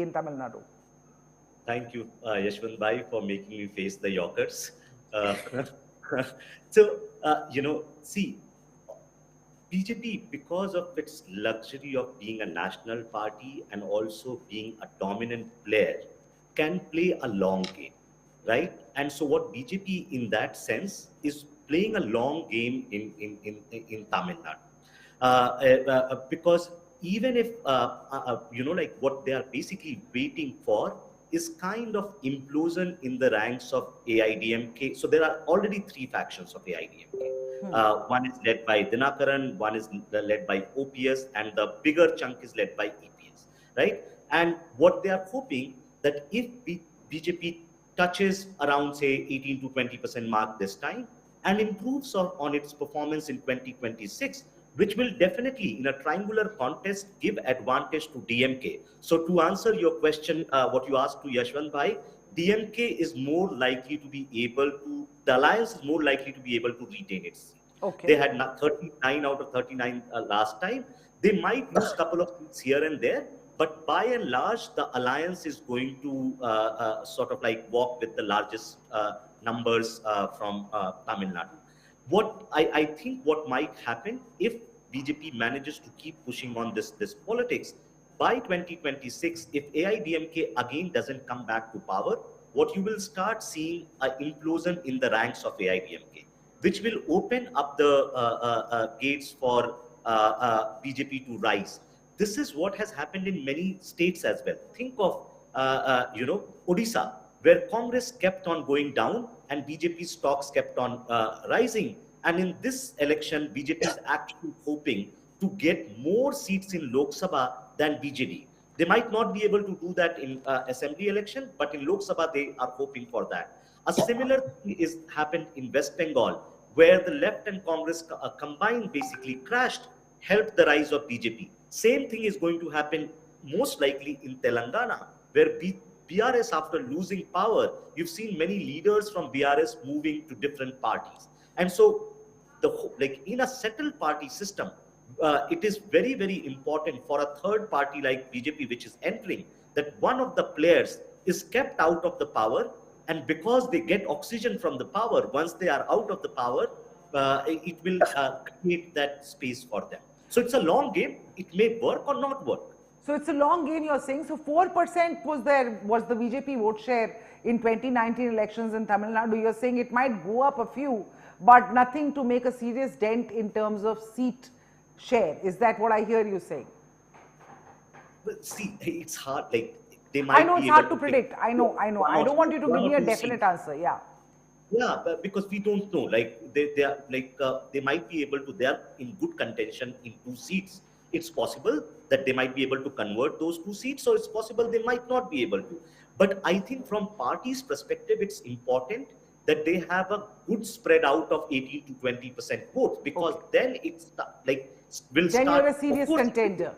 in Tamil Nadu? Thank you, Yashwant Bhai, for making me face the Yorkers. Uh, so, see, BJP, because of its luxury of being a national party and also being a dominant player, can play a long game, right? And so, what BJP in that sense is playing a long game in Tamil Nadu. Because even if, like what they are basically waiting for is kind of implosion in the ranks of AIDMK. So, there are already three factions of AIDMK. One is led by Dinakaran, one is led by OPS, and the bigger chunk is led by EPS, right? And what they are hoping that if BJP touches around say 18 to 20% mark this time and improves on its performance in 2026, which will definitely in a triangular contest give advantage to DMK. So to answer your question, what you asked to Yashwant Bhai, DMK is more likely to be able to, the alliance is more likely to be able to retain its seat. Okay. They had 39 out of 39 last time. They might lose a couple of seats here and there, but by and large, the alliance is going to sort of like walk with the largest numbers from Tamil Nadu. What I think what might happen if BJP manages to keep pushing on this politics, by 2026, if AIDMK again doesn't come back to power, what you will start seeing an implosion in the ranks of AIDMK, which will open up the gates for BJP to rise. This is what has happened in many states as well. Think of Odisha, where Congress kept on going down and BJP stocks kept on rising. And in this election, BJP is actually hoping to get more seats in Lok Sabha than BJD. They might not be able to do that in assembly election, but in Lok Sabha, they are hoping for that. A similar thing is happened in West Bengal, where the left and Congress combined basically crashed, helped the rise of BJP. Same thing is going to happen most likely in Telangana, where BRS, after losing power, you've seen many leaders from BRS moving to different parties. And so, like in a settled party system, it is very, very important for a third party like BJP, which is entering, that one of the players is kept out of the power. And because they get oxygen from the power, once they are out of the power, it will create that space for them. So it's a long game. It may work or not work. So it's a long game, you're saying. So 4% was the BJP vote share in 2019 elections in Tamil Nadu. You're saying it might go up a few, but nothing to make a serious dent in terms of seat share. Is that what I hear you saying? Well, see, it's hard. Like they might. I know it's hard to predict. I know. I don't want you to give me a definite answer. Yeah. Yeah, because we don't know. Like they are like they might be able to. They are in good contention in 2 seats. It's possible that they might be able to convert those 2 seats, or it's possible they might not be able to. But I think from party's perspective, it's important that they have a good spread out of 18 to 20% votes, because then it's like will then start. You're a serious contender.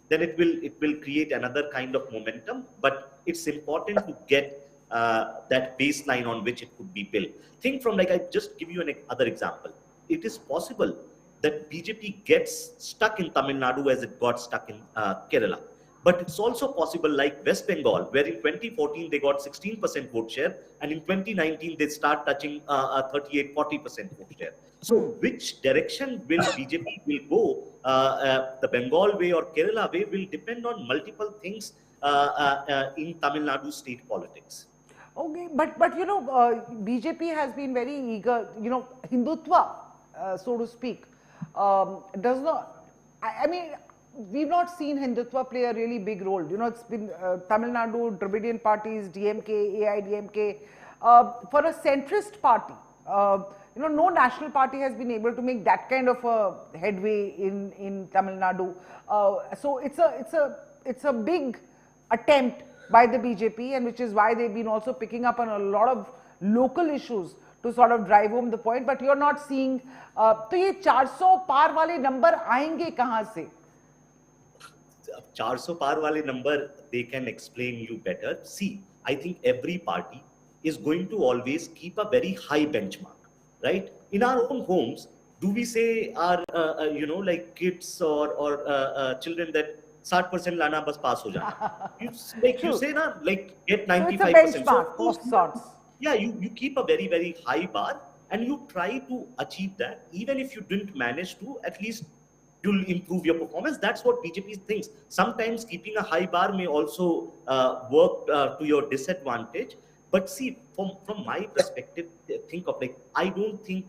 Then it will create another kind of momentum. But it's important to get that baseline on which it could be built. Think from, like, I just give you another example. It is possible that BJP gets stuck in Tamil Nadu as it got stuck in Kerala. But it's also possible, like West Bengal, where in 2014 they got 16% vote share, and in 2019 they start touching 38-40% vote share. So which direction will BJP will go? The Bengal way or Kerala way will depend on multiple things in Tamil Nadu state politics. Okay, but BJP has been very eager, Hindutva, so to speak, does not, I mean, we've not seen Hindutva play a really big role. It's been Tamil Nadu, Dravidian parties, DMK, AIDMK. For a centrist party, no national party has been able to make that kind of a headway in Tamil Nadu. So it's a big attempt by the BJP, and which is why they've been also picking up on a lot of local issues to sort of drive home the point. But you're not seeing, तो ये 400 पार वाले number आएंगे कहाँ से? 400 par wale number, they can explain you better. See, I think every party is going to always keep a very high benchmark, right? In our own homes, do we say our, like kids or children that 60% लाना बस पास हो जाना. You True. say na, like get So it's a 95%. So of benchmark course, of sorts. yeah, you keep a very, very high bar and you try to achieve that. Even if you didn't manage to, at least you'll improve your performance. That's what BJP thinks. Sometimes keeping a high bar may also work to your disadvantage. But see, from my perspective, think of like, I don't think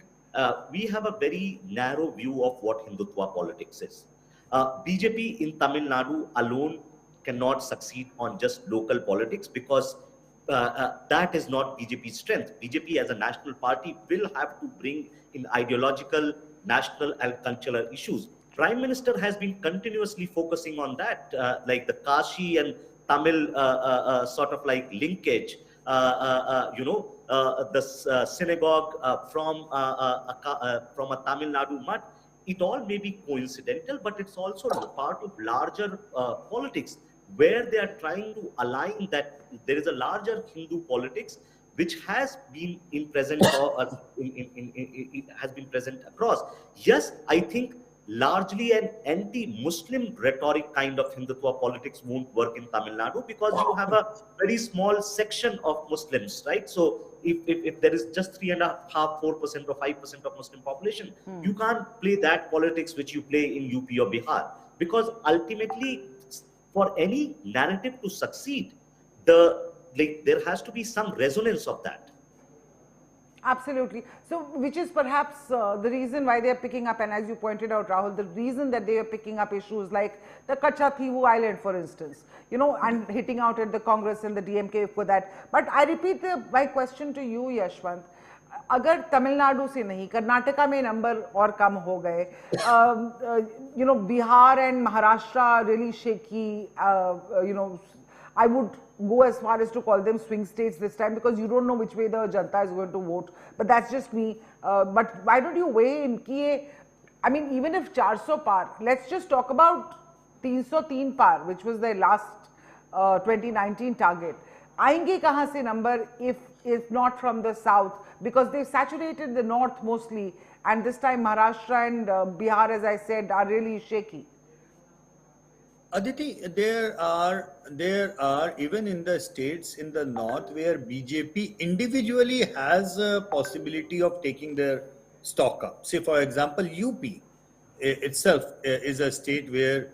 we have a very narrow view of what Hindutva politics is. BJP in Tamil Nadu alone cannot succeed on just local politics because that is not BJP's strength. BJP as a national party will have to bring in ideological, national and cultural issues. Prime Minister has been continuously focusing on that, like the Kashi and Tamil sort of like linkage. The synagogue from a Tamil Nadu mutt. It all may be coincidental, but it's also part of larger politics where they are trying to align that there is a larger Hindu politics which has been in present or it has been present across. Yes, I think largely an anti-Muslim rhetoric kind of Hindutva politics won't work in Tamil Nadu because you have a very small section of Muslims, right? So if there is just 3.5%, 4% or 5% of Muslim population, you can't play that politics which you play in UP or Bihar, because ultimately for any narrative to succeed, there has to be some resonance of that. Absolutely. So, which is perhaps the reason why they are picking up, and as you pointed out, Rahul, the reason that they are picking up issues like the Kachathivu Island, for instance, you know, and hitting out at the Congress and the DMK for that. But I repeat my question to you, Yashwant. अगर तमिलनाडु से नहीं, कर्नाटका में number और कम हो गए, you know, Bihar and Maharashtra are really shaky, you know, I would go as far as to call them swing states this time because you don't know which way the Janata is going to vote. But that's just me. But why don't you weigh in ki, I mean, even if 400 par, let's just talk about 303 par, which was their last 2019 target. आएंगे कहाँ से number if not from the south, because they've saturated the north mostly, and this time Maharashtra and Bihar, as I said, are really shaky. Aditi, there are even in the states in the north where BJP individually has a possibility of taking their stock up. Say, for example, UP itself is a state where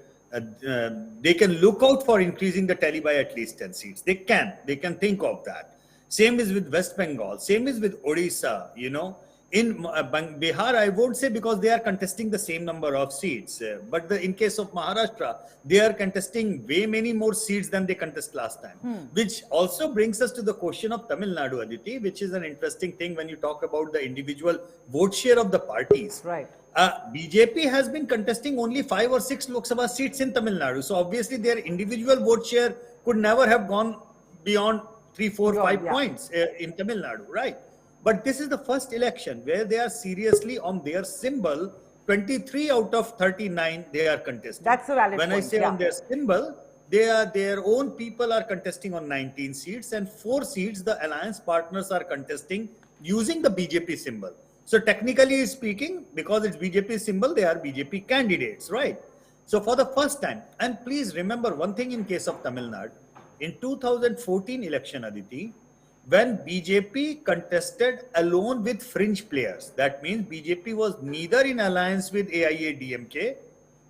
they can look out for increasing the tally by at least 10 seats. They can think of that. Same is with West Bengal. Same is with Odisha, you know. In Bihar, I won't say because they are contesting the same number of seats. But in case of Maharashtra, they are contesting way many more seats than they contest last time. Which also brings us to the question of Tamil Nadu, Aditi, which is an interesting thing when you talk about the individual vote share of the parties. Right. BJP has been contesting only 5 or 6 Lok Sabha seats in Tamil Nadu. So obviously their individual vote share could never have gone beyond 3, 4, 5 points in Tamil Nadu, right? But this is the first election where they are seriously on their symbol, 23 out of 39 they are contesting. That's a valid point. When I say on their symbol, their own people are contesting on 19 seats, and 4 seats the alliance partners are contesting using the BJP symbol. So technically speaking, because it's BJP symbol, they are BJP candidates, right? So for the first time, and please remember one thing in case of Tamil Nadu, in 2014 election, Aditi, when BJP contested alone with fringe players, that means BJP was neither in alliance with AIA-DMK,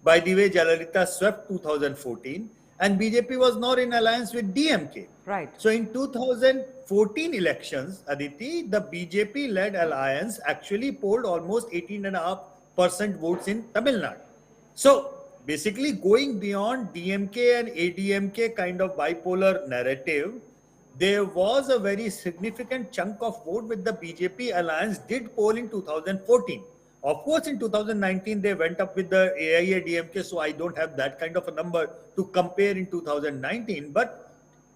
by the way Jayalalitha swept 2014, and BJP was not in alliance with DMK. Right. So in 2014 elections, Aditi, the BJP-led alliance actually polled almost 18.5% votes in Tamil Nadu. So basically going beyond DMK and ADMK kind of bipolar narrative, there was a very significant chunk of vote with the BJP alliance did poll in 2014. Of course, in 2019, they went up with the AIA-DMK, so I don't have that kind of a number to compare in 2019. But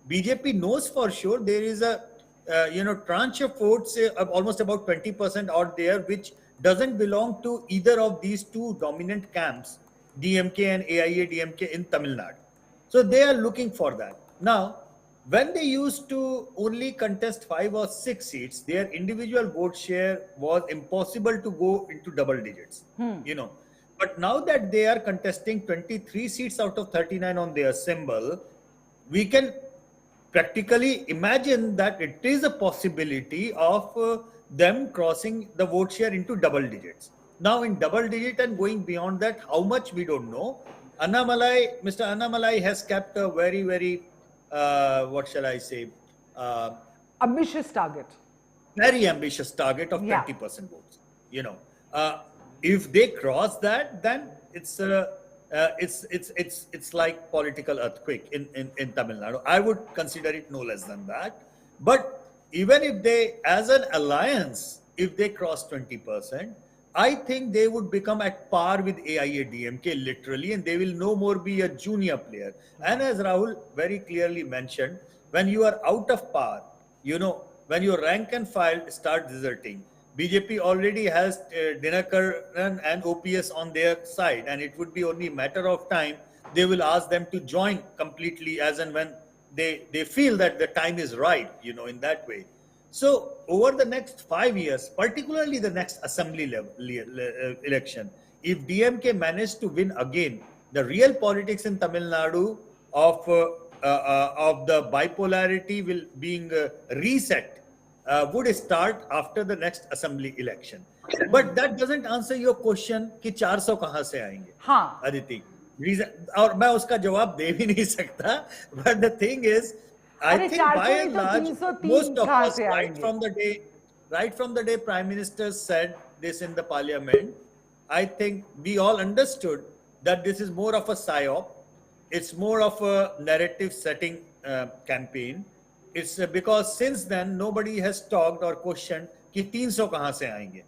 BJP knows for sure there is a tranche of votes, almost about 20% out there, which doesn't belong to either of these two dominant camps, DMK and AIA-DMK in Tamil Nadu. So they are looking for that. Now, when they used to only contest 5 or 6 seats, their individual vote share was impossible to go into double digits. You know, But now that they are contesting 23 seats out of 39 on their symbol, we can practically imagine that it is a possibility of them crossing the vote share into double digits. Now, in double digit and going beyond that, how much we don't know. Mr. Annamalai has kept a very, very, what shall I say, Ambitious target. very ambitious target of 20% votes. You know, if they cross that, then it's like political earthquake in Tamil Nadu. I would consider it no less than that. But even if they, as an alliance, if they cross 20%, I think they would become at par with AIADMK literally, and they will no more be a junior player. And as Rahul very clearly mentioned, when you are out of par, you know, when your rank and file start deserting, BJP already has Dinakaran and OPS on their side, and it would be only a matter of time they will ask them to join completely as and when they feel that the time is right, you know, in that way. So over the next 5 years, particularly the next assembly level election, if DMK managed to win again, the real politics in Tamil Nadu of the bipolarity will being reset would start after the next assembly election. But that doesn't answer your question कि 400 कहाँ से आएंगे? हाँ. Aditi, reason और मैं उसका जवाब दे भी नहीं सकता. But the thing is, I think by and large, most of us, right from the day Prime Minister said this in the Parliament, I think we all understood that this is more of a psyop. It's more of a narrative setting campaign. It's because since then nobody has talked or questioned कि 300 कहाँ से आएंगे.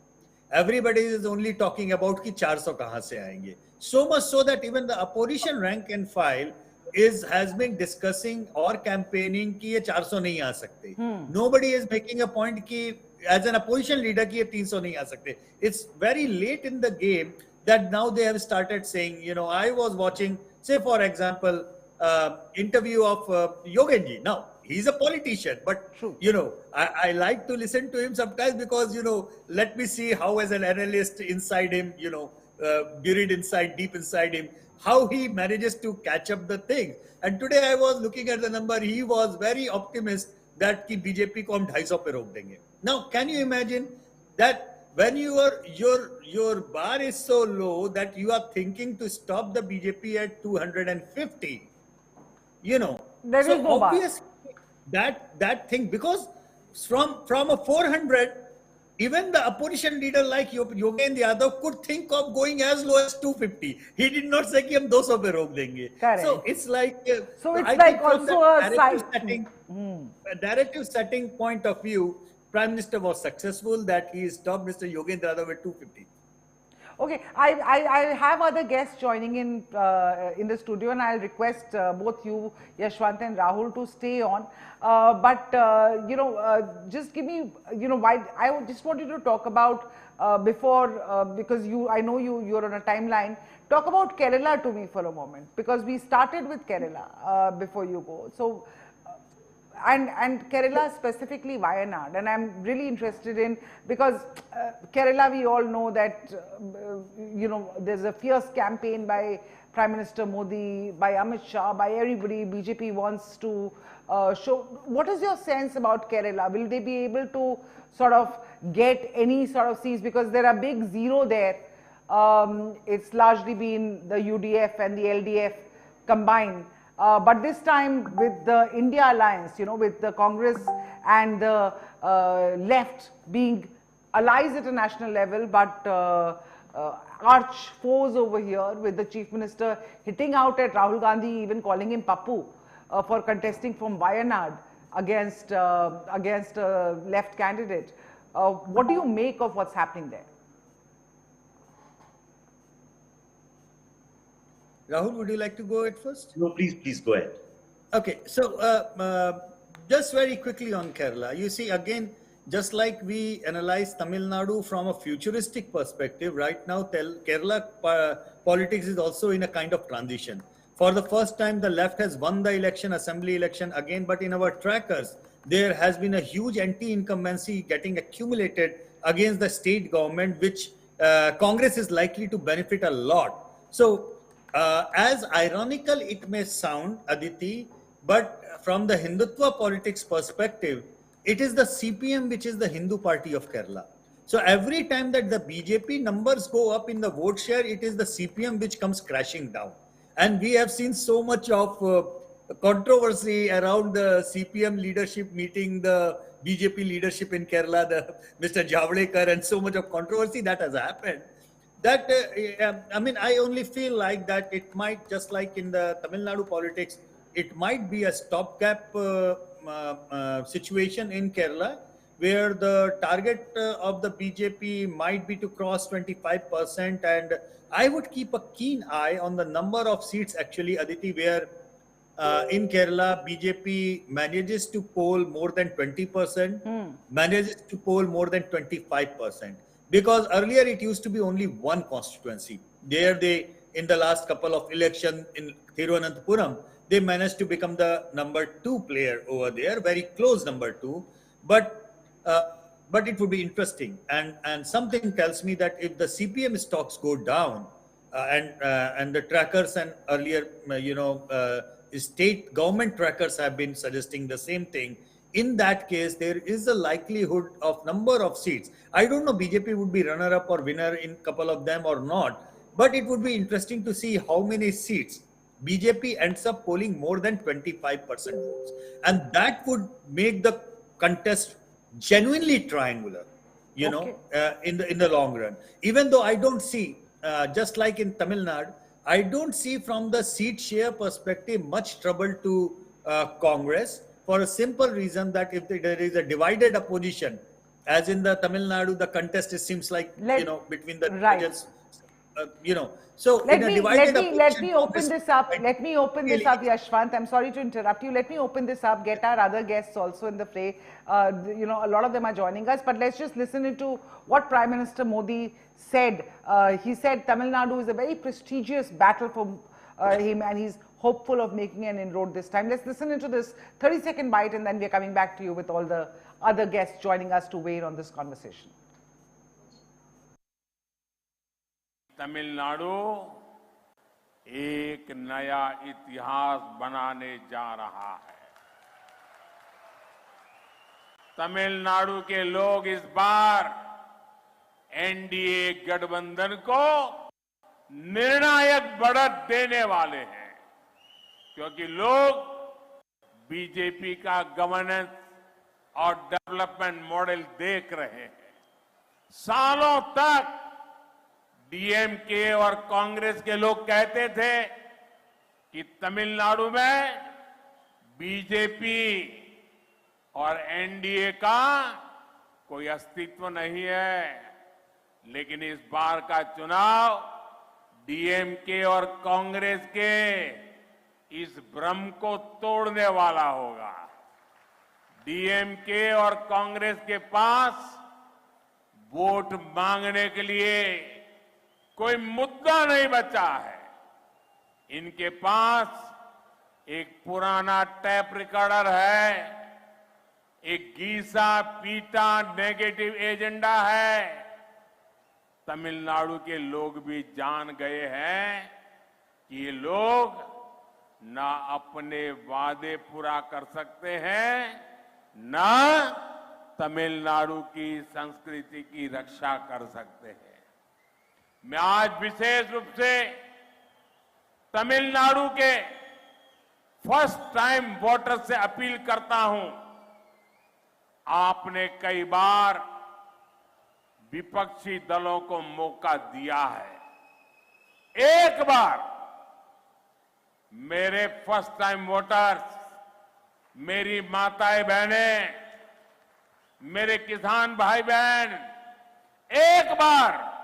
Everybody is only talking about कि 400 कहाँ से आएंगे. So much so that even the opposition rank and file has been discussing or campaigning कि ये 400 नहीं आ सकते. Nobody is making a point कि as an opposition leader कि ये 300 नहीं आ सकते. It's very late in the game that now they have started saying, you know, I was watching, say for example, interview of Yogenji. Now, he's a politician, but you know, I like to listen to him sometimes because, you know, let me see how as an analyst inside him, you know, buried inside, deep inside him, how he manages to catch up the thing. And today I was looking at the number, he was very optimistic that ki BJP ko hum 250 pe rok denge. Now, can you imagine that when your bar is so low that you are thinking to stop the BJP at 250, you know, there so is no obviously bar. that thing, because from a 400, even the opposition leader like Yogendra Yadav could think of going as low as 250. He did not say कि हम 200 पे रोक देंगे. So it's like also a narrative setting point of view, Prime Minister was successful that he stopped Mr. Yogendra Yadav at 250. Okay, I have other guests joining in the studio, and I'll request both you, Yashwant and Rahul, to stay on. But you know, just give me, you know, why I just wanted to talk about before because I know you're on a timeline. Talk about Kerala to me for a moment, because we started with Kerala before you go. So. And Kerala, specifically Wayanad, and I'm really interested in, because Kerala, we all know that you know, there's a fierce campaign by Prime Minister Modi, by Amit Shah, by everybody. BJP wants to show. What is your sense about Kerala? Will they be able to sort of get any sort of seats, because there are big zero there? It's largely been the UDF and the LDF combined. But this time with the India alliance, you know, with the Congress and the left being allies at a national level, but arch foes over here, with the Chief Minister hitting out at Rahul Gandhi, even calling him Pappu for contesting from Wayanad against a left candidate. What do you make of what's happening there? Rahul, would you like to go at first? No, please go ahead. Okay, so just very quickly on Kerala. You see, again, just like we analyze Tamil Nadu from a futuristic perspective, right now Kerala politics is also in a kind of transition. For the first time, the left has won the election, assembly election again, but in our trackers, there has been a huge anti-incumbency getting accumulated against the state government, which Congress is likely to benefit a lot. So, as ironical it may sound, Aditi, but from the Hindutva politics perspective, it is the CPM which is the Hindu party of Kerala. So every time that the BJP numbers go up in the vote share, it is the CPM which comes crashing down. And we have seen so much of controversy around the CPM leadership meeting the BJP leadership in Kerala, the Mr. Javadekar, and so much of controversy that has happened. That I mean, I only feel like that it might, just like in the Tamil Nadu politics, it might be a stopgap situation in Kerala, where the target of the BJP might be to cross 25%. And I would keep a keen eye on the number of seats, actually, Aditi, where in Kerala, BJP manages to poll more than 20%, manages to poll more than 25%. Because earlier it used to be only one constituency. There they, in the last couple of elections in Thiruvananthapuram, they managed to become the number 2 player over there, very close number 2. But it would be interesting. And something tells me that if the CPM stocks go down, and the trackers and earlier, state government trackers have been suggesting the same thing. In that case, there is a likelihood of number of seats. I don't know BJP would be runner-up or winner in a couple of them or not, but it would be interesting to see how many seats BJP ends up polling more than 25% votes. And that would make the contest genuinely triangular, in the long run. Even though I don't see, just like in Tamil Nadu, I don't see from the seat share perspective much trouble to Congress, for a simple reason that if there is a divided opposition, as in the Tamil Nadu, the contest seems like, between the regions, So let in a me divided let me opposition, open this up. Let me open this really up, Yashwant. I'm sorry to interrupt you. Let me open this up. Get our other guests also in the fray. A lot of them are joining us. But let's just listen into what Prime Minister Modi said. He said Tamil Nadu is a very prestigious battle for him, and he's hopeful of making an inroad this time. Let's listen into this 30-second bite, and then we're coming back to you with all the other guests joining us to weigh in on this conversation. Tamil Nadu एक नया इतिहास बनाने जा रहा है। तमिलनाडु के लोग इस बार एनडीए गठबंधन को निर्णायक बढ़त देने वाले हैं, क्योंकि लोग बीजेपी का गवर्नेंस और डेवलपमेंट मॉडल देख रहे हैं। सालों तक डीएमके और कांग्रेस के लोग कहते थे कि तमिलनाडु में बीजेपी और एनडीए का कोई अस्तित्व नहीं है, लेकिन इस बार का चुनाव डीएमके और कांग्रेस के इस भ्रम को तोड़ने वाला होगा। डीएमके और कांग्रेस के पास वोट मांगने के लिए कोई मुद्दा नहीं बचा है। इनके पास एक पुराना टैप रिकॉर्डर है, एक घिसा पीटा नेगेटिव एजेंडा है। तमिलनाडु के लोग भी जान गए हैं कि ये लोग ना अपने वादे पूरा कर सकते हैं, ना तमिलनाडु की संस्कृति की रक्षा कर सकते हैं। मैं आज विशेष रूप से तमिलनाडु के फर्स्ट टाइम वोटर से अपील करता हूं, आपने कई बार विपक्षी दलों को मौका दिया है। एक बार मेरे फर्स्ट टाइम वोटर्स, मेरी माताएं बहनें, मेरे किसान भाई बहन, एक बार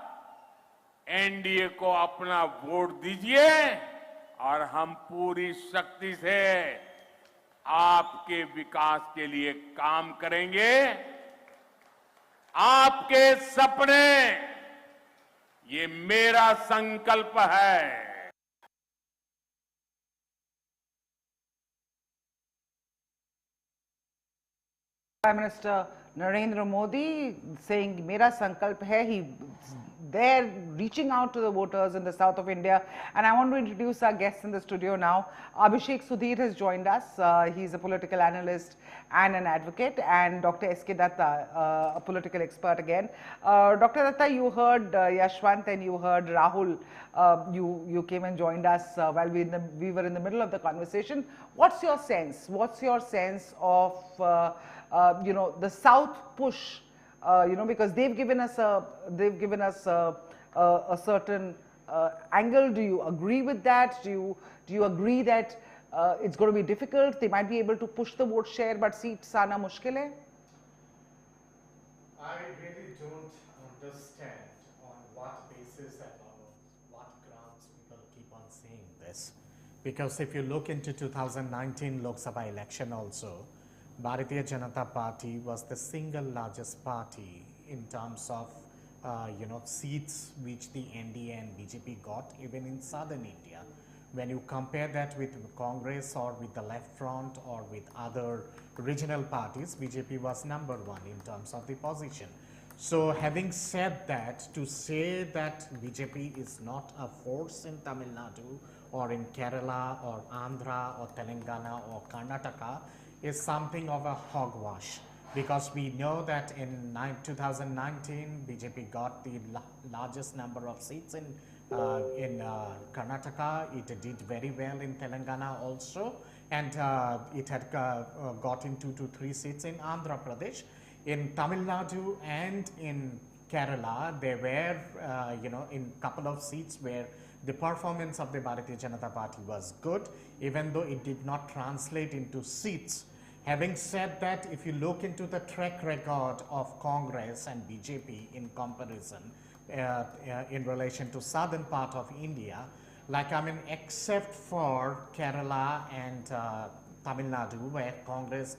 एनडीए को अपना वोट दीजिए और हम पूरी शक्ति से आपके विकास के लिए काम करेंगे। आपके सपने, ये मेरा संकल्प है। Prime Minister Narendra Modi saying Mera Sankalp Hai. They're reaching out to the voters in the south of India. And I want to introduce our guests in the studio now. Abhishek Sudhir has joined us. He's a political analyst and an advocate. And Dr. S.K. Datta, a political expert again. Dr. Datta, you heard Yashwant and you heard Rahul. You came and joined us while we were in the middle of the conversation. What's your sense? What's your sense of the South push? Because they've given us a certain angle. Do you agree with that? Do you agree that it's going to be difficult? They might be able to push the vote share, but seats aana mushkil hai? I really don't understand on what basis and on what grounds people keep on saying this. Because if you look into 2019 Lok Sabha election also, Bhartiya Janata Party was the single largest party in terms of seats which the NDA and BJP got even in southern India. When you compare that with Congress or with the Left Front or with other regional parties, BJP was number one in terms of the position. So having said that, to say that BJP is not a force in Tamil Nadu or in Kerala or Andhra or Telangana or Karnataka is something of a hogwash, because we know that in 2019 BJP got the largest number of seats in Karnataka. It did very well in Telangana also, and it had gotten 2 to 3 seats in Andhra Pradesh. In Tamil Nadu and in Kerala, there were in couple of seats where the performance of the Bharatiya Janata Party was good, even though it did not translate into seats. Having said that, if you look into the track record of Congress and BJP in comparison in relation to southern part of India, except for Kerala and Tamil Nadu, where Congress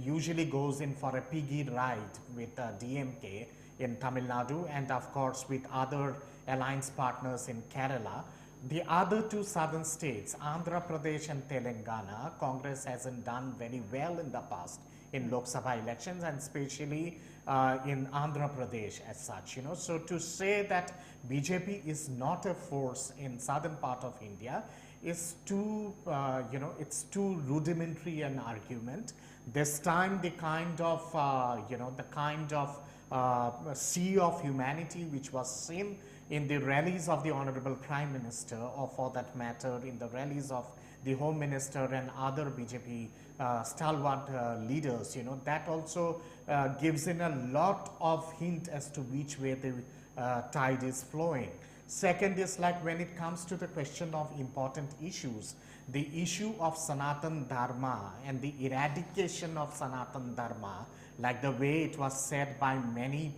usually goes in for a piggy ride with DMK in Tamil Nadu and of course with other alliance partners in Kerala. The other two southern states, Andhra Pradesh and Telangana, Congress hasn't done very well in the past in Lok Sabha elections, and especially in Andhra Pradesh as such. So to say that BJP is not a force in southern part of India is too, it's too rudimentary an argument. This time, the kind of, sea of humanity which was seen in the rallies of the Honorable Prime Minister, or for that matter in the rallies of the Home Minister and other BJP stalwart leaders, that also gives in a lot of hint as to which way the tide is flowing. Second is when it comes to the question of important issues, the issue of Sanatan Dharma and the eradication of Sanatan Dharma, like the way it was said by many,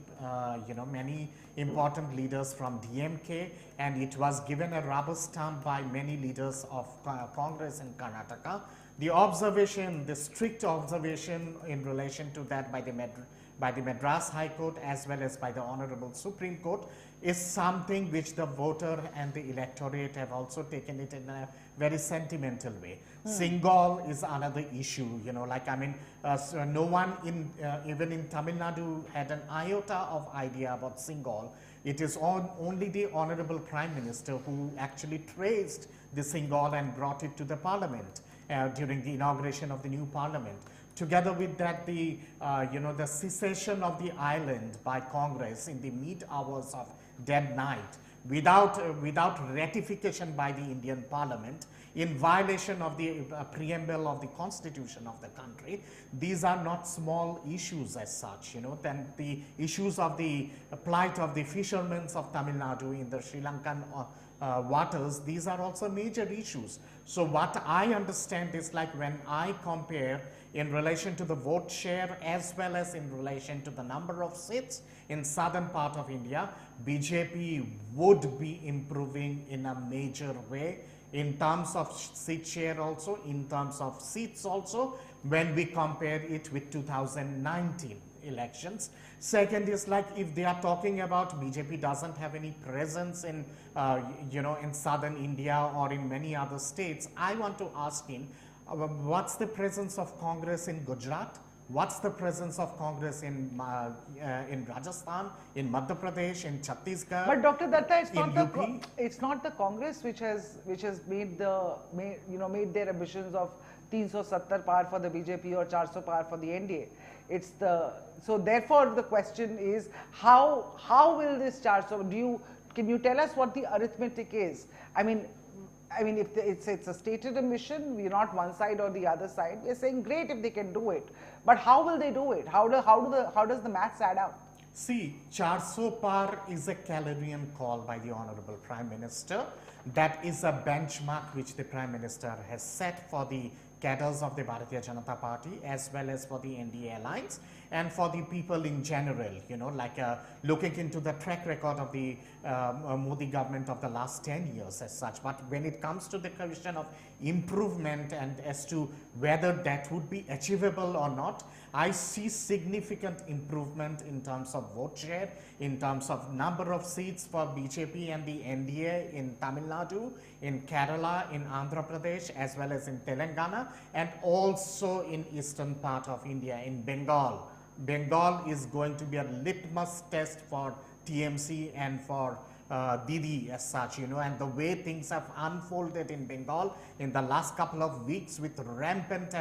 many important leaders from DMK, and it was given a rubber stamp by many leaders of Congress in Karnataka. The observation, the strict observation in relation to that by the Madras High Court as well as by the Honorable Supreme Court is something which the voter and the electorate have also taken it in a very sentimental way. Singal is another issue, so no one even in Tamil Nadu had an iota of idea about Singal. It is only the Honorable Prime Minister who actually traced the Singal and brought it to the Parliament during the inauguration of the new Parliament. Together with that, the secession of the island by Congress in the mid hours of dead night, without ratification by the Indian Parliament, in violation of the preamble of the Constitution of the country. These are not small issues as such. Then the issues of the plight of the fishermen of Tamil Nadu in the Sri Lankan waters, these are also major issues. So what I understand is when I compare in relation to the vote share as well as in relation to the number of seats in southern part of India, BJP would be improving in a major way in terms of seat share also, in terms of seats also, when we compare it with 2019 elections. Second is if they are talking about BJP doesn't have any presence in, in southern India or in many other states, I want to ask him, what's the presence of Congress in Gujarat? What's the presence of Congress in Rajasthan, in Madhya Pradesh, in Chhattisgarh? But Dr. Datta, it's not the Congress which has made their ambitions of 370 par for the BJP or 400 par for the NDA. So therefore the question is how will this 400? Can you tell us what the arithmetic is? I mean, if it's a stated ambition, we're not one side or the other side. We're saying great if they can do it, but how will they do it? How does the maths add up? See, 400 par is a clarion call by the Honorable Prime Minister. That is a benchmark which the Prime Minister has set for the cadres of the Bhartiya Janata Party as well as for the NDA alliance and for the people in general, looking into the track record of the Modi government of the last 10 years as such. But when it comes to the question of improvement and as to whether that would be achievable or not, I see significant improvement in terms of vote share, in terms of number of seats for BJP and the NDA in Tamil Nadu, in Kerala, in Andhra Pradesh, as well as in Telangana, and also in eastern part of India, in Bengal. Bengal is going to be a litmus test for TMC and for Didi as such, and the way things have unfolded in Bengal in the last couple of weeks with rampant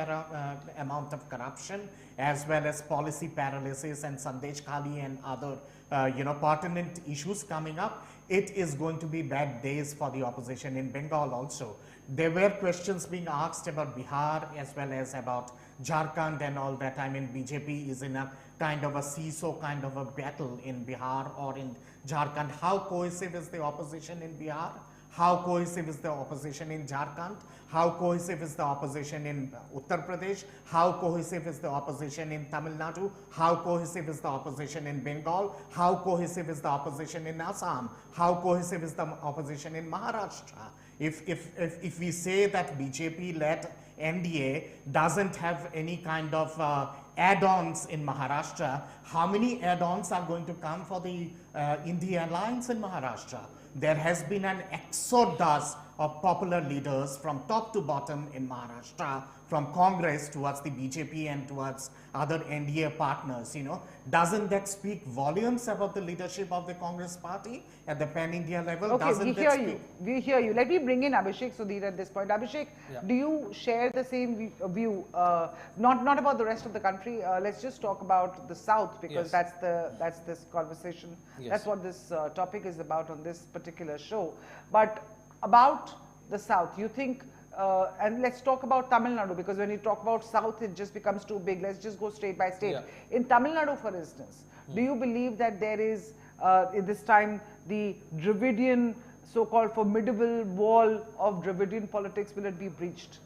amount of corruption as well as policy paralysis and Sandesh Khali and other pertinent issues coming up, it is going to be bad days for the opposition in Bengal also. There were questions being asked about Bihar as well as about Jharkhand and all that. I mean, BJP is in a kind of a seesaw kind of a battle in Bihar or in Jharkhand. How cohesive is the opposition in Bihar? How cohesive is the opposition in Jharkhand? How cohesive is the opposition in Uttar Pradesh? How cohesive is the opposition in Tamil Nadu? How cohesive is the opposition in Bengal? How cohesive is the opposition in Assam? How cohesive is the opposition in Maharashtra? If we say that BJP-led NDA doesn't have any kind of add-ons in Maharashtra, how many add-ons are going to come for the India Alliance in Maharashtra? There has been an exodus of popular leaders from top to bottom in Maharashtra, from Congress towards the BJP and towards other NDA partners, Doesn't that speak volumes about the leadership of the Congress party at the pan-India level? Okay, we hear you. Let me bring in Abhishek Sudhir at this point. Abhishek, do you share the same view? Not about the rest of the country. Let's just talk about the South, because that's this conversation. Yes. That's what this topic is about on this particular show. But about the South, you think, and let's talk about Tamil Nadu, because when you talk about South, it just becomes too big. Let's just go state by state. Yeah. In Tamil Nadu, for instance, do you believe that there is, in this time, the Dravidian, so-called formidable wall of Dravidian politics, will it be breached?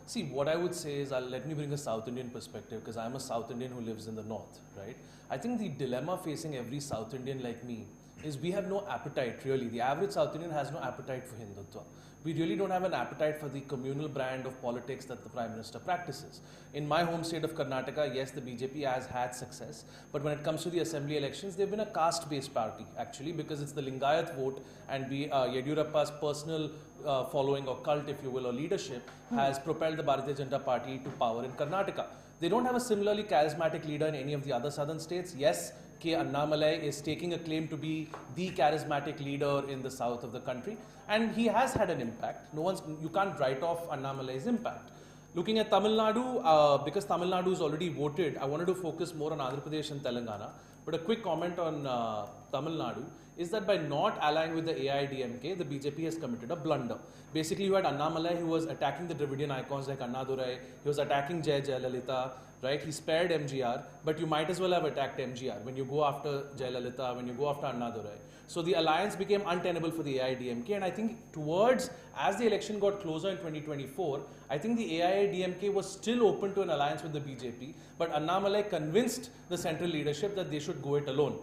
See, what I would say is, let me bring a South Indian perspective, because I'm a South Indian who lives in the North, right? I think the dilemma facing every South Indian like me is we have no appetite, really. The average South Indian has no appetite for Hindutva. We really don't have an appetite for the communal brand of politics that the Prime Minister practices. In my home state of Karnataka, yes, the BJP has had success, but when it comes to the assembly elections, they've been a caste-based party, actually, because it's the Lingayat vote, and Yediyurappa's personal following or cult, if you will, or leadership has propelled the Bhartiya Janata Party to power in Karnataka. They don't have a similarly charismatic leader in any of the other southern states. Yes, K. Annamalai is taking a claim to be the charismatic leader in the south of the country, and he has had an impact. You can't write off Annamalai's impact. Looking at Tamil Nadu, because Tamil Nadu is already voted, I wanted to focus more on Andhra Pradesh and Telangana. But a quick comment on Tamil Nadu is that by not allying with the AIDMK, the BJP has committed a blunder. Basically, you had Annamalai who was attacking the Dravidian icons like Annadurai, he was attacking Jayalalitha, right? He spared MGR, but you might as well have attacked MGR when you go after Jayalalitha, when you go after Annadurai. So the alliance became untenable for the AIDMK, and I think as the election got closer in 2024, I think the AIDMK was still open to an alliance with the BJP, but Annamalai convinced the central leadership that they should go it alone.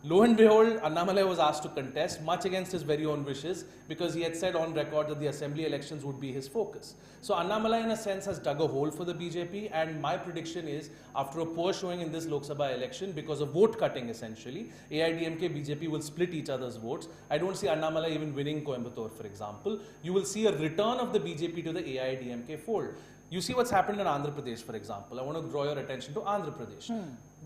Lo and behold, Annamalai was asked to contest, much against his very own wishes, because he had said on record that the assembly elections would be his focus. So Annamalai, in a sense, has dug a hole for the BJP, and my prediction is, after a poor showing in this Lok Sabha election, because of vote cutting essentially, AIDMK, BJP will split each other's votes. I don't see Annamalai even winning Coimbatore, for example. You will see a return of the BJP to the AIDMK fold. You see what's happened in Andhra Pradesh, for example. I want to draw your attention to Andhra Pradesh.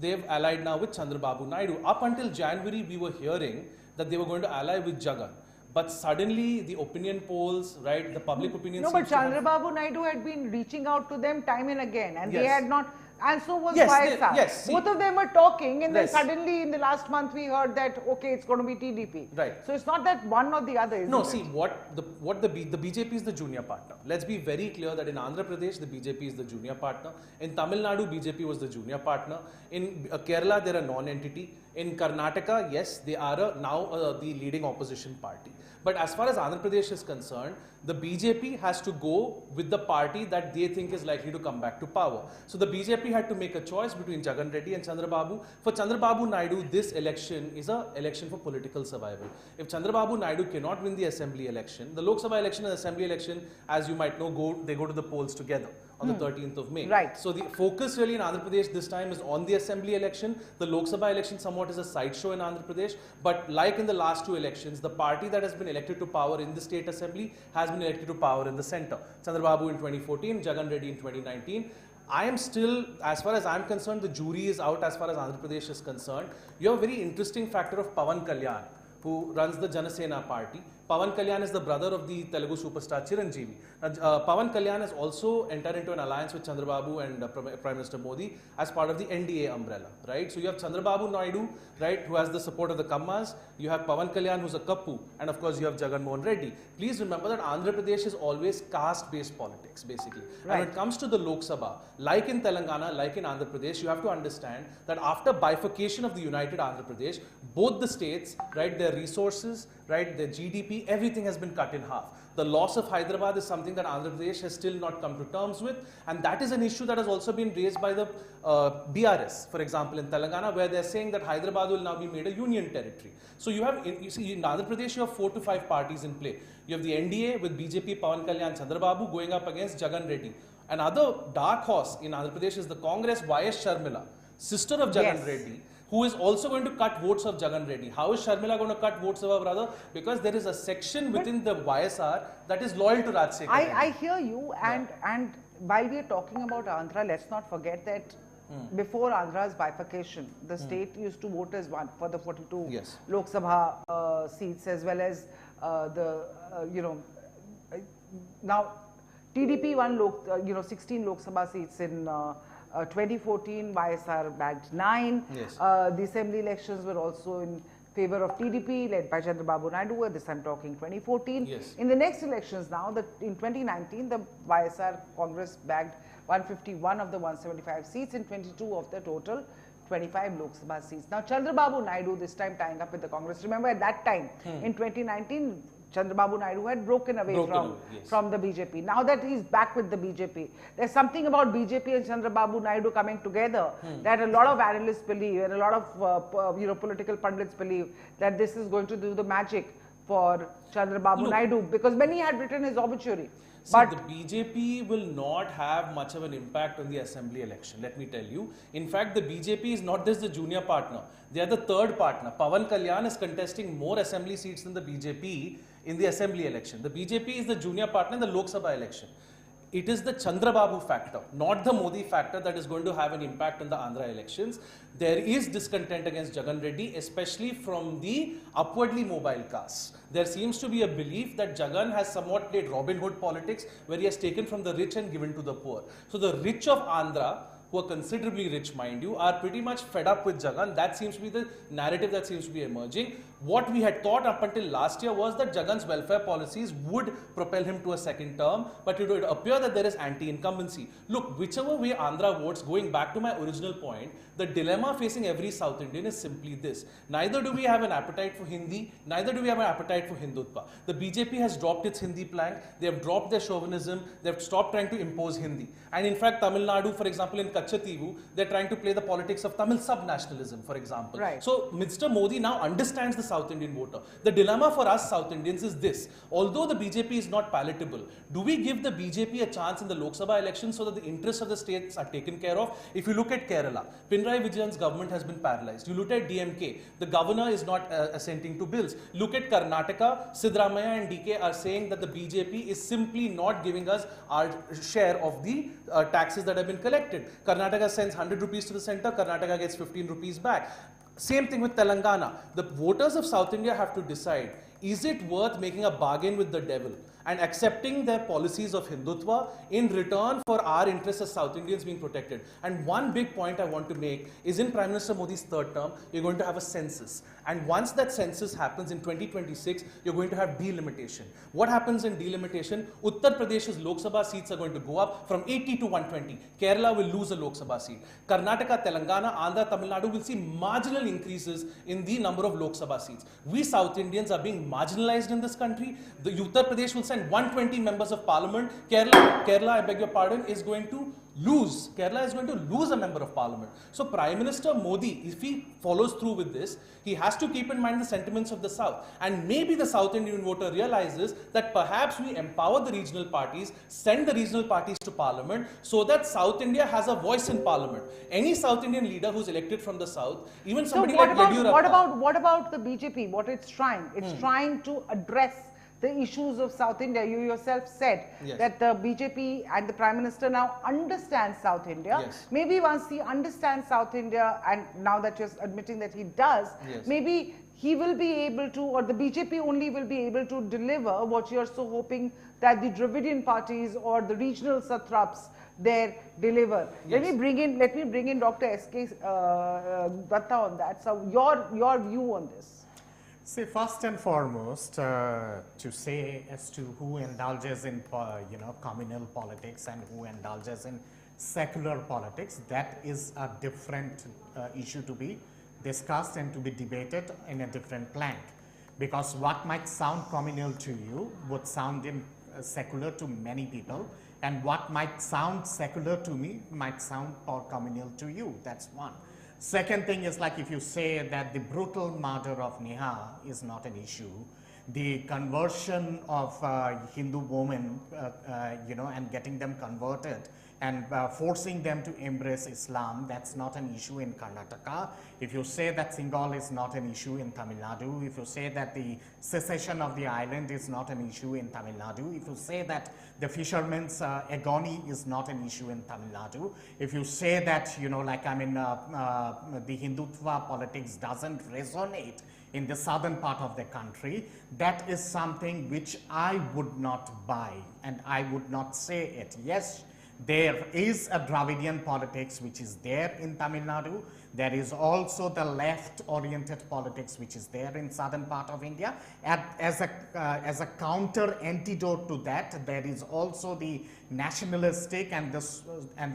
They've allied now with Chandrababu Naidu. Up until January, we were hearing that they were going to ally with Jagan. But suddenly, the opinion polls, right, the public opinion... No, but Chandrababu Naidu had been reaching out to them time and again, and they Yes. had not... And so was Yes, YSR. yes, see. Both of them were talking, and then Yes. suddenly in the last month we heard that, okay, it's going to be TDP. Right. So it's not that one or the other, isn't No, it? see, the BJP is the junior partner. Let's be very clear that in Andhra Pradesh, the BJP is the junior partner. In Tamil Nadu, BJP was the junior partner. In Kerala, they're a non-entity. In Karnataka, yes, they are now the leading opposition party. But as far as Andhra Pradesh is concerned, the BJP has to go with the party that they think is likely to come back to power. So the BJP had to make a choice between Jagan Reddy and Chandrababu. For Chandrababu Naidu, this election is an election for political survival. If Chandrababu Naidu cannot win the assembly election, the Lok Sabha election and assembly election, as you might know, they go to the polls together on the 13th of May. Right. So the focus really in Andhra Pradesh this time is on the assembly election. The Lok Sabha election somewhat is a sideshow in Andhra Pradesh. But like in the last two elections, the party that has been elected to power in the state assembly has been elected to power in the center. Chandrababu in 2014, Jagan Reddy in 2019. I am still, as far as I'm concerned, the jury is out as far as Andhra Pradesh is concerned. You have a very interesting factor of Pawan Kalyan, who runs the Janasena party. Pawan Kalyan is the brother of the Telugu superstar Chiranjeevi. Pawan Kalyan has also entered into an alliance with Chandrababu and Prime Minister Modi as part of the NDA umbrella, right? So you have Chandrababu Naidu, right, who has the support of the Kammas. You have Pawan Kalyan, who's a Kappu, and of course you have Jagan Mohan Reddy. Please remember that Andhra Pradesh is always caste-based politics, basically. Right. And when it comes to the Lok Sabha, like in Telangana, like in Andhra Pradesh, you have to understand that after bifurcation of the united Andhra Pradesh, both the states, right, their resources, right, their GDP, everything has been cut in half. The loss of Hyderabad is something that Andhra Pradesh has still not come to terms with, and that is an issue that has also been raised by the BRS, for example, in Telangana, where they're saying that Hyderabad will now be made a union territory. So you see, in Andhra Pradesh, you have 4 to 5 parties in play. You have the NDA with BJP, Pawan Kalyan, Chandrababu going up against Jagan Reddy. Another dark horse in Andhra Pradesh is the Congress YS Sharmila, sister of Jagan Reddy, who is also going to cut votes of Jagan Reddy. How is Sharmila going to cut votes of her brother? Because there is a section within the YSR that is loyal to Rajsekhar Reddy. I hear you, and while we are talking about Andhra, let's not forget that before Andhra's bifurcation, the state used to vote as one for the 42 Lok Sabha seats, as well as now TDP won 16 Lok Sabha seats in 2014. YSR bagged 9. The assembly elections were also in favor of TDP, led by Chandrababu Naidu. This I'm talking 2014. In the next elections now, in 2019, the YSR Congress bagged 151 of the 175 seats in 22 of the total 25 Lok Sabha seats. Now, Chandrababu Naidu, this time tying up with the Congress. Remember, at that time, in 2019, Chandrababu Naidu had broken away from the BJP. Now that he's back with the BJP, there's something about BJP and Chandrababu Naidu coming together that a lot of analysts believe, and a lot of political pundits believe, that this is going to do the magic for Chandrababu Naidu, because many had written his obituary. But the BJP will not have much of an impact on the assembly election, let me tell you. In fact, the BJP is not just the junior partner, they are the third partner. Pawan Kalyan is contesting more assembly seats than the BJP in the assembly election. The BJP is the junior partner in the Lok Sabha election. It is the Chandrababu factor, not the Modi factor, that is going to have an impact on the Andhra elections. There is discontent against Jagan Reddy, especially from the upwardly mobile castes. There seems to be a belief that Jagan has somewhat played Robin Hood politics, where he has taken from the rich and given to the poor. So the rich of Andhra, who are considerably rich, mind you, are pretty much fed up with Jagan. That seems to be the narrative that seems to be emerging. What we had thought up until last year was that Jagan's welfare policies would propel him to a second term, but it would appear that there is anti-incumbency. Look, whichever way Andhra votes, going back to my original point, the dilemma facing every South Indian is simply this. Neither do we have an appetite for Hindi, neither do we have an appetite for Hindutva. The BJP has dropped its Hindi plank, they have dropped their chauvinism, they have stopped trying to impose Hindi. And in fact, Tamil Nadu, for example, in Kachativu, they're trying to play the politics of Tamil sub-nationalism, for example. Right. So Mr. Modi now understands the South Indian voter. The dilemma for us South Indians is this: although the BJP is not palatable, do we give the BJP a chance in the Lok Sabha election so that the interests of the states are taken care of? If you look at Kerala, Pinarayi Vijayan's government has been paralyzed. You look at DMK, the governor is not assenting to bills. Look at Karnataka, Siddaramaiah and DK are saying that the BJP is simply not giving us our share of the taxes that have been collected. Karnataka sends 100 rupees to the center, Karnataka gets 15 rupees back. Same thing with Telangana. The voters of South India have to decide, is it worth making a bargain with the devil and accepting their policies of Hindutva in return for our interests as South Indians being protected? And one big point I want to make is, in Prime Minister Modi's third term, you're going to have a census. And once that census happens in 2026, you're going to have delimitation. What happens in delimitation? Uttar Pradesh's Lok Sabha seats are going to go up from 80 to 120. Kerala will lose a Lok Sabha seat. Karnataka, Telangana, Andhra, Tamil Nadu will see marginal increases in the number of Lok Sabha seats. We South Indians are being marginalized in this country. The Uttar Pradesh will send 120 members of parliament. Kerala, I beg your pardon, is going to lose. Kerala is going to lose a member of parliament. So Prime Minister Modi, if he follows through with this, he has to keep in mind the sentiments of the South. And maybe the South Indian voter realizes that perhaps we empower the regional parties, send the regional parties to parliament so that South India has a voice in parliament. Any South Indian leader who's elected from the South, even somebody like Yediyurappa. What about the BJP? What it's trying? It's trying to address the issues of South India. You yourself said that the BJP and the Prime Minister now understands South India. Yes. Maybe once he understands South India, and now that you're admitting that he does, maybe he will be able to, or the BJP only will be able to deliver what you're so hoping that the Dravidian parties or the regional satraps there deliver. Let me bring in Dr. S.K. Datta on that. So your view on this. See, first and foremost, to say as to who indulges in, communal politics and who indulges in secular politics, that is a different issue to be discussed and to be debated in a different plank. Because what might sound communal to you would sound secular to many people, and what might sound secular to me might sound communal to you. That's one. Second thing is, like, if you say that the brutal murder of Neha is not an issue, the conversion of Hindu women, and getting them converted and forcing them to embrace Islam, that's not an issue in Karnataka. If you say that Singal is not an issue in Tamil Nadu, if you say that the secession of the island is not an issue in Tamil Nadu, if you say that the fishermen's agony is not an issue in Tamil Nadu, if you say that, the Hindutva politics doesn't resonate in the southern part of the country, that is something which I would not buy, and I would not say it. Yes, there is a Dravidian politics which is there in Tamil Nadu. There is also the left-oriented politics which is there in southern part of India. As a counter antidote to that, there is also the nationalistic and the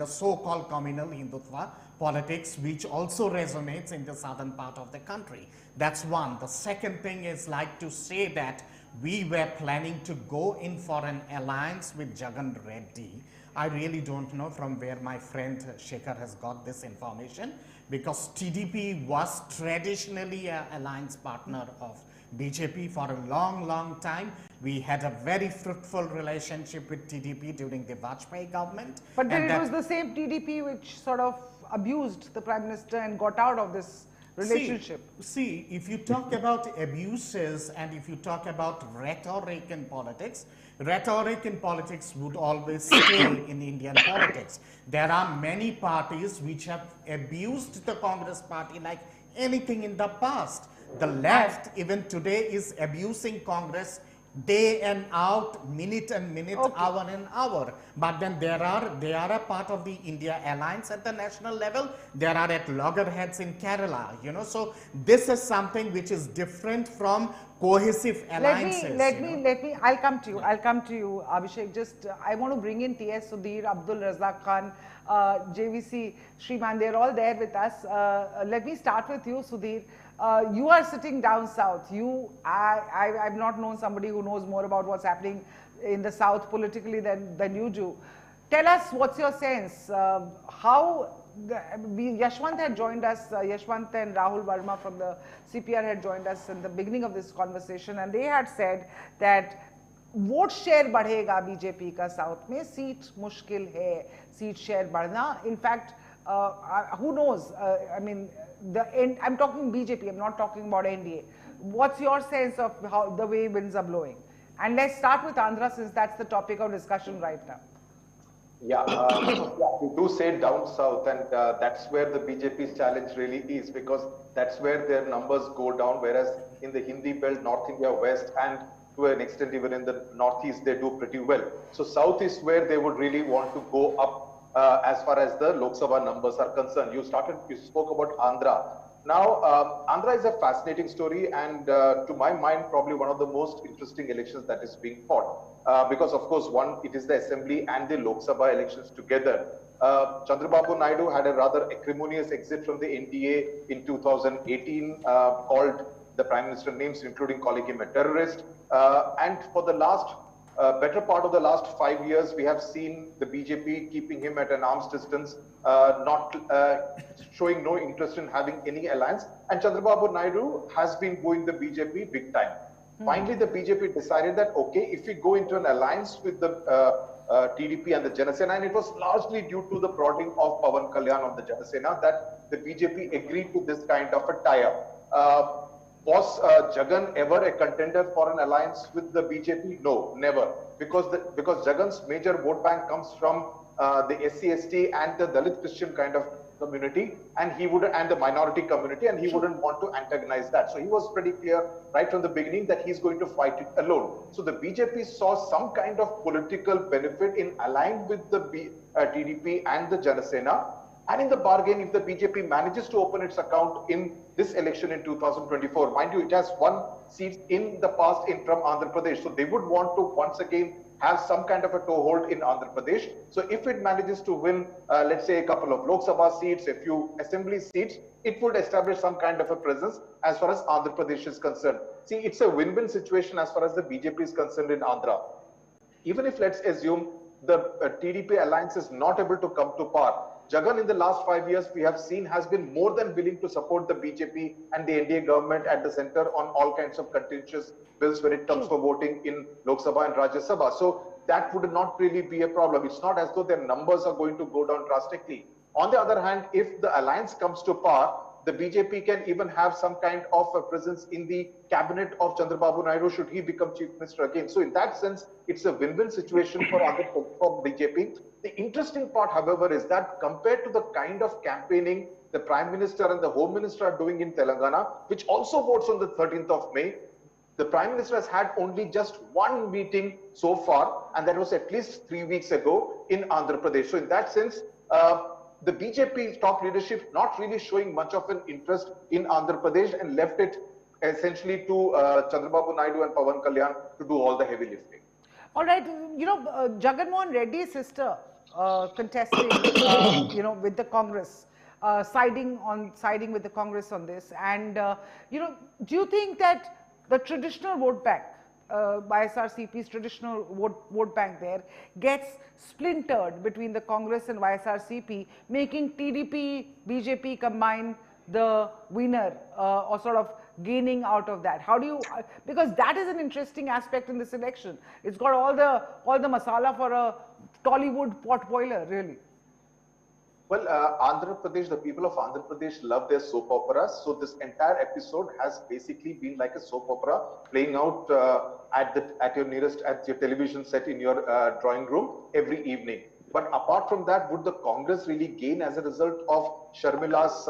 so-called communal Hindutva politics, which also resonates in the southern part of the country. That's one. The second thing is, like, to say that we were planning to go in for an alliance with Jagan Reddy. I really don't know from where my friend Shekhar has got this information, because TDP was traditionally an alliance partner of BJP for a long time. We had a very fruitful relationship with TDP during the Vajpayee government. But then it was the same TDP which sort of abused the Prime Minister and got out of this relationship. See, if you talk about abuses and if you talk about rhetoric in politics would always stay in Indian politics. There are many parties which have abused the Congress party like anything in the past. The left, even today, is abusing Congress day and out, minute and minute, hour and hour. But then they are a part of the India alliance at the national level. They are at loggerheads in Kerala, So this is something which is different from cohesive alliances. I'll come to you, Abhishek. Just, I want to bring in T.S. Sudhir, Abdul Razak Khan, JVC, Shriman, they're all there with us. Let me start with you, Sudhir. You are sitting down south. I've not known somebody who knows more about what's happening in the south politically than you do. tell us what's your sense. Yashwant had joined us, Yashwant and Rahul Verma from the CPR had joined us in the beginning of this conversation, and they had said that vote share बढ़ेगा BJP का south में, seat मुश्किल है seat share बढ़ना. In fact who knows, I mean, I'm talking BJP, I'm not talking about NDA. What's your sense of how the way winds are blowing? And let's start with Andhra, since that's the topic of discussion right now. Yeah, you do say down south, and that's where the BJP's challenge really is, because that's where their numbers go down, whereas in the Hindi belt, North India, West, and to an extent even in the Northeast, they do pretty well. So South is where they would really want to go up as far as the Lok Sabha numbers are concerned. You spoke about Andhra. Now, Andhra is a fascinating story, and to my mind, probably one of the most interesting elections that is being fought. Because, of course, one, it is the Assembly and the Lok Sabha elections together. Chandrababu Naidu had a rather acrimonious exit from the NDA in 2018, called the Prime Minister names, including calling him a terrorist. And for the better part of the last 5 years, we have seen the BJP keeping him at an arm's distance, not showing no interest in having any alliance. And Chandrababu Naidu has been going the BJP big time. Finally, the BJP decided that, okay, if we go into an alliance with the TDP and the Janasena, and it was largely due to the prodding of Pawan Kalyan of the Janasena that the BJP agreed to this kind of a tie-up. Was Jagan ever a contender for an alliance with the BJP? No, never. Because Jagan's major vote bank comes from the SC/ST and the Dalit Christian kind of community, and the minority community, and he wouldn't want to antagonize that. So he was pretty clear right from the beginning that he's going to fight it alone. So the BJP saw some kind of political benefit in allying with the TDP and the Janasena. And in the bargain, if the BJP manages to open its account in this election in 2024, mind you, it has won seats in the past from Andhra Pradesh. So they would want to once again have some kind of a toehold in Andhra Pradesh. So if it manages to win, let's say, a couple of Lok Sabha seats, a few assembly seats, it would establish some kind of a presence as far as Andhra Pradesh is concerned. See, it's a win-win situation as far as the BJP is concerned in Andhra. Even if, let's assume, the TDP alliance is not able to come to par, Jagan in the last 5 years, we have seen, has been more than willing to support the BJP and the NDA government at the center on all kinds of contentious bills when it comes for voting in Lok Sabha and Rajya Sabha. So that would not really be a problem. It's not as though their numbers are going to go down drastically. On the other hand, if the alliance comes to par, the BJP can even have some kind of a presence in the cabinet of Chandrababu Naidu should he become chief minister again. So in that sense, it's a win-win situation for BJP. The interesting part, however, is that compared to the kind of campaigning the Prime Minister and the Home Minister are doing in Telangana, which also votes on the 13th of May, the Prime Minister has had only just one meeting so far, and that was at least 3 weeks ago in Andhra Pradesh. So in that sense, the BJP top leadership not really showing much of an interest in Andhra Pradesh and left it essentially to Chandrababu Naidu and Pawan Kalyan to do all the heavy lifting. All right, Jagan Mohan Reddy's sister contesting, with the Congress, siding with the Congress on this. And, do you think that the traditional vote bank, YSRCP's traditional vote bank there, gets splintered between the Congress and YSRCP, making TDP, BJP combine the winner, or sort of gaining out of that? How do you, because that is an interesting aspect in this election. It's got all the masala for a Tollywood pot boiler, really. Well, Andhra Pradesh, the people of Andhra Pradesh love their soap operas. So this entire episode has basically been like a soap opera playing out at your television set in your drawing room every evening. But apart from that, would the Congress really gain as a result of Sharmila's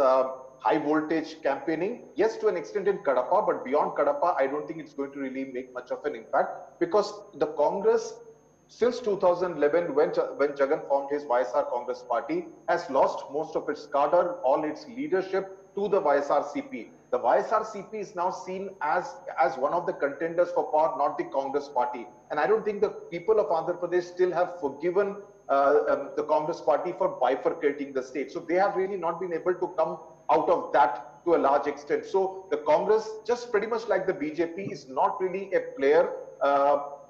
high voltage campaigning? Yes, to an extent in Kadapa, but beyond Kadapa, I don't think it's going to really make much of an impact, because the Congress, since 2011, when Jagan formed his YSR Congress Party, has lost most of its cadre, all its leadership to the YSRCP. The YSRCP is now seen as one of the contenders for power, not the Congress Party. And I don't think the people of Andhra Pradesh still have forgiven the Congress Party for bifurcating the state. So they have really not been able to come out of that to a large extent. So the Congress, just pretty much like the BJP, is not really a player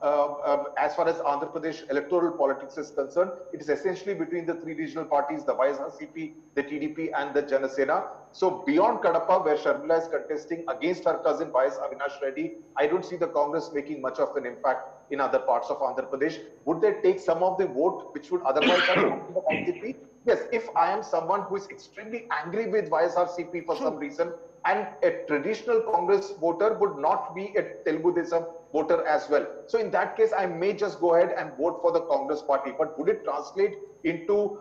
as far as Andhra Pradesh electoral politics is concerned, it is essentially between the three regional parties, the YSRCP, the TDP and the Janasena. So beyond Kadapa, where Sharmila is contesting against her cousin YS Avinash Reddy, I don't see the Congress making much of an impact in other parts of Andhra Pradesh. Would they take some of the vote which would otherwise have gone to the BJP? Yes, if I am someone who is extremely angry with YSRCP for some reason, and a traditional Congress voter would not be a Telugu Desam voter as well. So in that case, I may just go ahead and vote for the Congress party. But would it translate into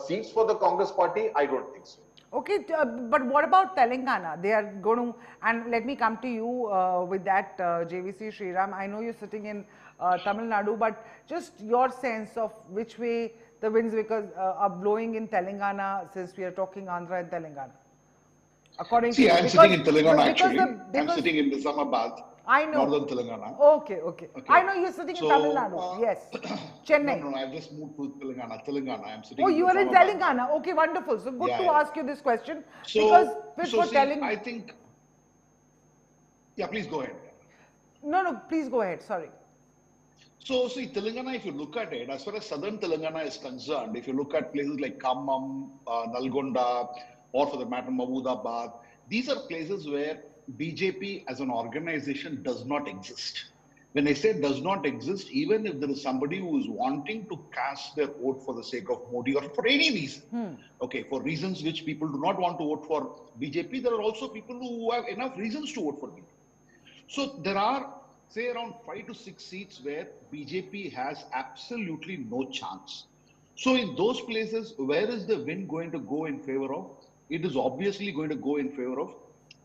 seats for the Congress party? I don't think so. Okay, but what about Telangana? They are going to, and let me come to you with that, JVC Sriram. I know you're sitting in Tamil Nadu, but just your sense of which way the winds are blowing in Telangana, since we are talking Andhra and Telangana. According See, to I'm sitting in Telangana actually. I'm sitting in Nizamabad, I know. northern Telangana. Okay. I know you're sitting in Tamil Nadu. Yes. Chennai. No, I've just moved to Telangana. I'm sitting. Oh, you are in Nizamabad. Telangana. Okay, wonderful. So good to ask you this question. So, Telangana. I think. Yeah, please go ahead. No, please go ahead. Sorry. So, see, Telangana, if you look at it, as far as southern Telangana is concerned, if you look at places like Khammam, Nalgonda, or for the matter, Mahmoodabad, these are places where BJP as an organization does not exist. When I say does not exist, even if there is somebody who is wanting to cast their vote for the sake of Modi or for any reason, okay, for reasons which people do not want to vote for BJP, there are also people who have enough reasons to vote for BJP. So there are, say, around 5 to 6 seats where BJP has absolutely no chance. So in those places, where is the wind going to go in favor of? It is obviously going to go in favor of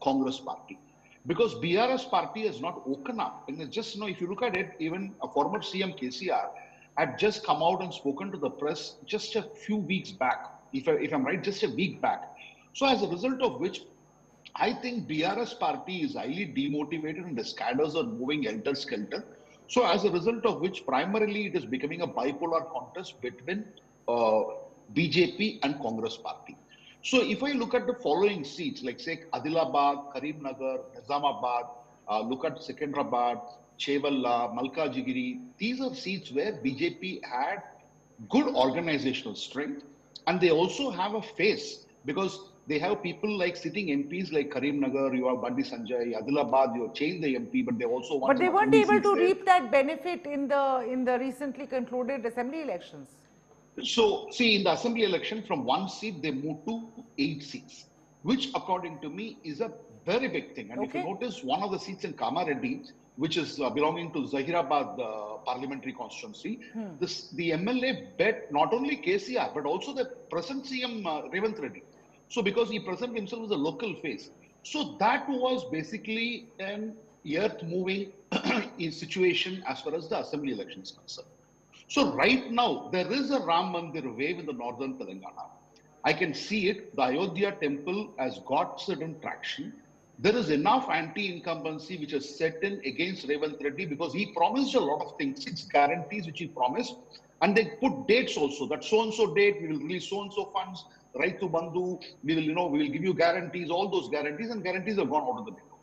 Congress party. Because BRS party has not woken up. And it's just, if you look at it, even a former CM KCR had just come out and spoken to the press just a few weeks back. If I'm right, just a week back. So as a result of which, I think BRS party is highly demotivated and the cadres are moving helter-skelter. So as a result of which, primarily it is becoming a bipolar contest between BJP and Congress party. So if I look at the following seats, like say Adilabad, Karimnagar, Nizamabad, look at Secunderabad, Chevalla, Malkajgiri, these are seats where BJP had good organizational strength, and they also have a face because they have people like sitting MPs like Karimnagar, you have Bandi Sanjay, Adilabad, you have changed the MP, but they also want. But they weren't able to reap that benefit in the recently concluded assembly elections. So, see, in the assembly election, from 1 seat, they moved to 8 seats, which according to me is a very big thing. And if you notice, one of the seats in Kamareddy, which is belonging to Zahirabad parliamentary constituency, the MLA bet not only KCR, but also the present CM Revanth Reddy. So, because he presented himself as a local face. So, that was basically an earth-moving situation as far as the assembly election is concerned. So right now, there is a Ram Mandir wave in the northern Telangana. I can see it. The Ayodhya temple has got certain traction. There is enough anti-incumbency which has set in against Revanth Reddy because he promised a lot of things, 6 guarantees which he promised. And they put dates also, that so-and-so date, we will release so-and-so funds, right to Bandhu, we will give you guarantees, all those guarantees, and guarantees have gone out of the window.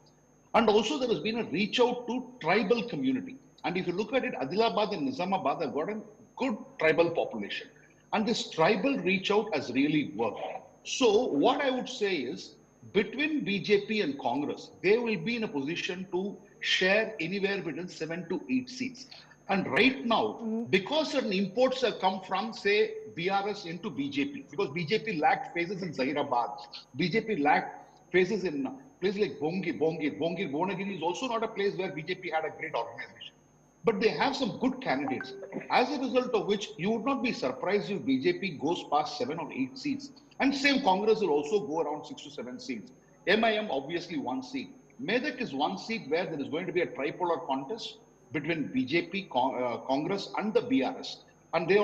And also there has been a reach out to tribal community. And if you look at it, Adilabad and Nizamabad have got a good tribal population. And this tribal reach out has really worked. So what I would say is, between BJP and Congress, they will be in a position to share anywhere between 7 to 8 seats. And right now, because certain imports have come from, say, BRS into BJP, because BJP lacked faces in Zahirabad, BJP lacked faces in places like Bhonagiri is also not a place where BJP had a great organization. But they have some good candidates, as a result of which you would not be surprised if BJP goes past 7 or 8 seats. And same Congress will also go around 6 to 7 seats. MIM obviously 1 seat. Medak is 1 seat where there is going to be a tripolar contest between BJP, Congress and the BRS. And they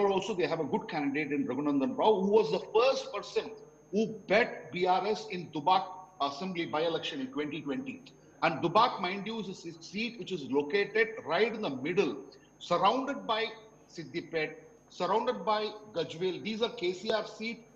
have a good candidate in Raghunandan Rao, who was the first person who bet BRS in Dubak Assembly by-election in 2020. And Dubak, mind you, is a seat which is located right in the middle, surrounded by Siddipet, surrounded by Gajwel. These are KCR seat,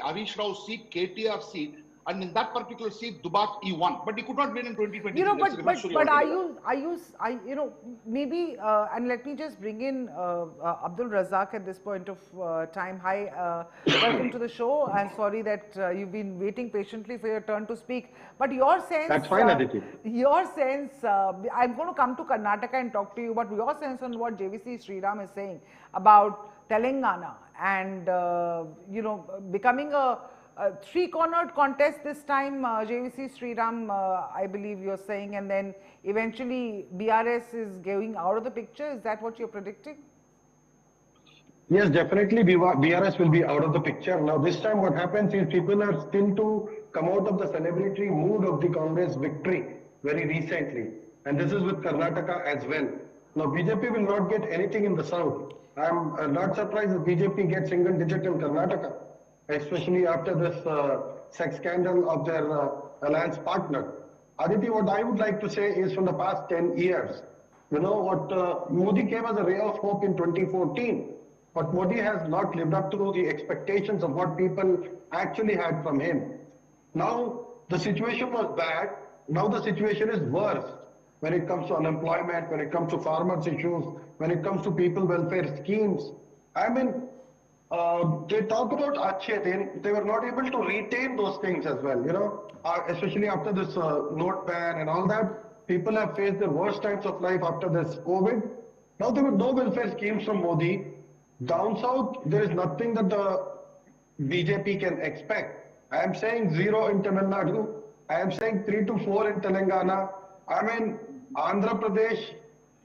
Harish Rao seat, KTR seat. And in that particular seat, Dubak, he won. But he could not win in 2023. You know, That's a different story but altogether. you know, maybe, and let me just bring in Abdul Razak at this point of time. Hi, welcome to the show. I'm sorry that you've been waiting patiently for your turn to speak. But your sense... That's fine, Aditi. Your sense, I'm going to come to Karnataka and talk to you, but your sense on what JVC Sriram is saying about Telangana and, you know, becoming a three-cornered contest this time, JVC Sriram, I believe you're saying, and then eventually BRS is going out of the picture. Is that what you're predicting? Yes, definitely BRS will be out of the picture. Now this time what happens is people are still to come out of the celebratory mood of the Congress victory very recently. And this is with Karnataka as well. Now BJP will not get anything in the south. I'm not surprised if BJP gets single digit in Karnataka, especially after this sex scandal of their alliance partner. Aditi, what I would like to say is from the past 10 years, you know what, Modi came as a ray of hope in 2014, but Modi has not lived up to the expectations of what people actually had from him. Now the situation was bad, now the situation is worse when it comes to unemployment, when it comes to farmers' issues, when it comes to people welfare schemes. I mean, they talk about Achhe Din, they were not able to retain those things as well, you know, especially after this note ban and all that. People have faced the worst times of life after this COVID. Now there were no welfare schemes from Modi. Down south, there is nothing that the BJP can expect. I am saying 0 in Tamil Nadu. I am saying 3 to 4 in Telangana. I mean, Andhra Pradesh,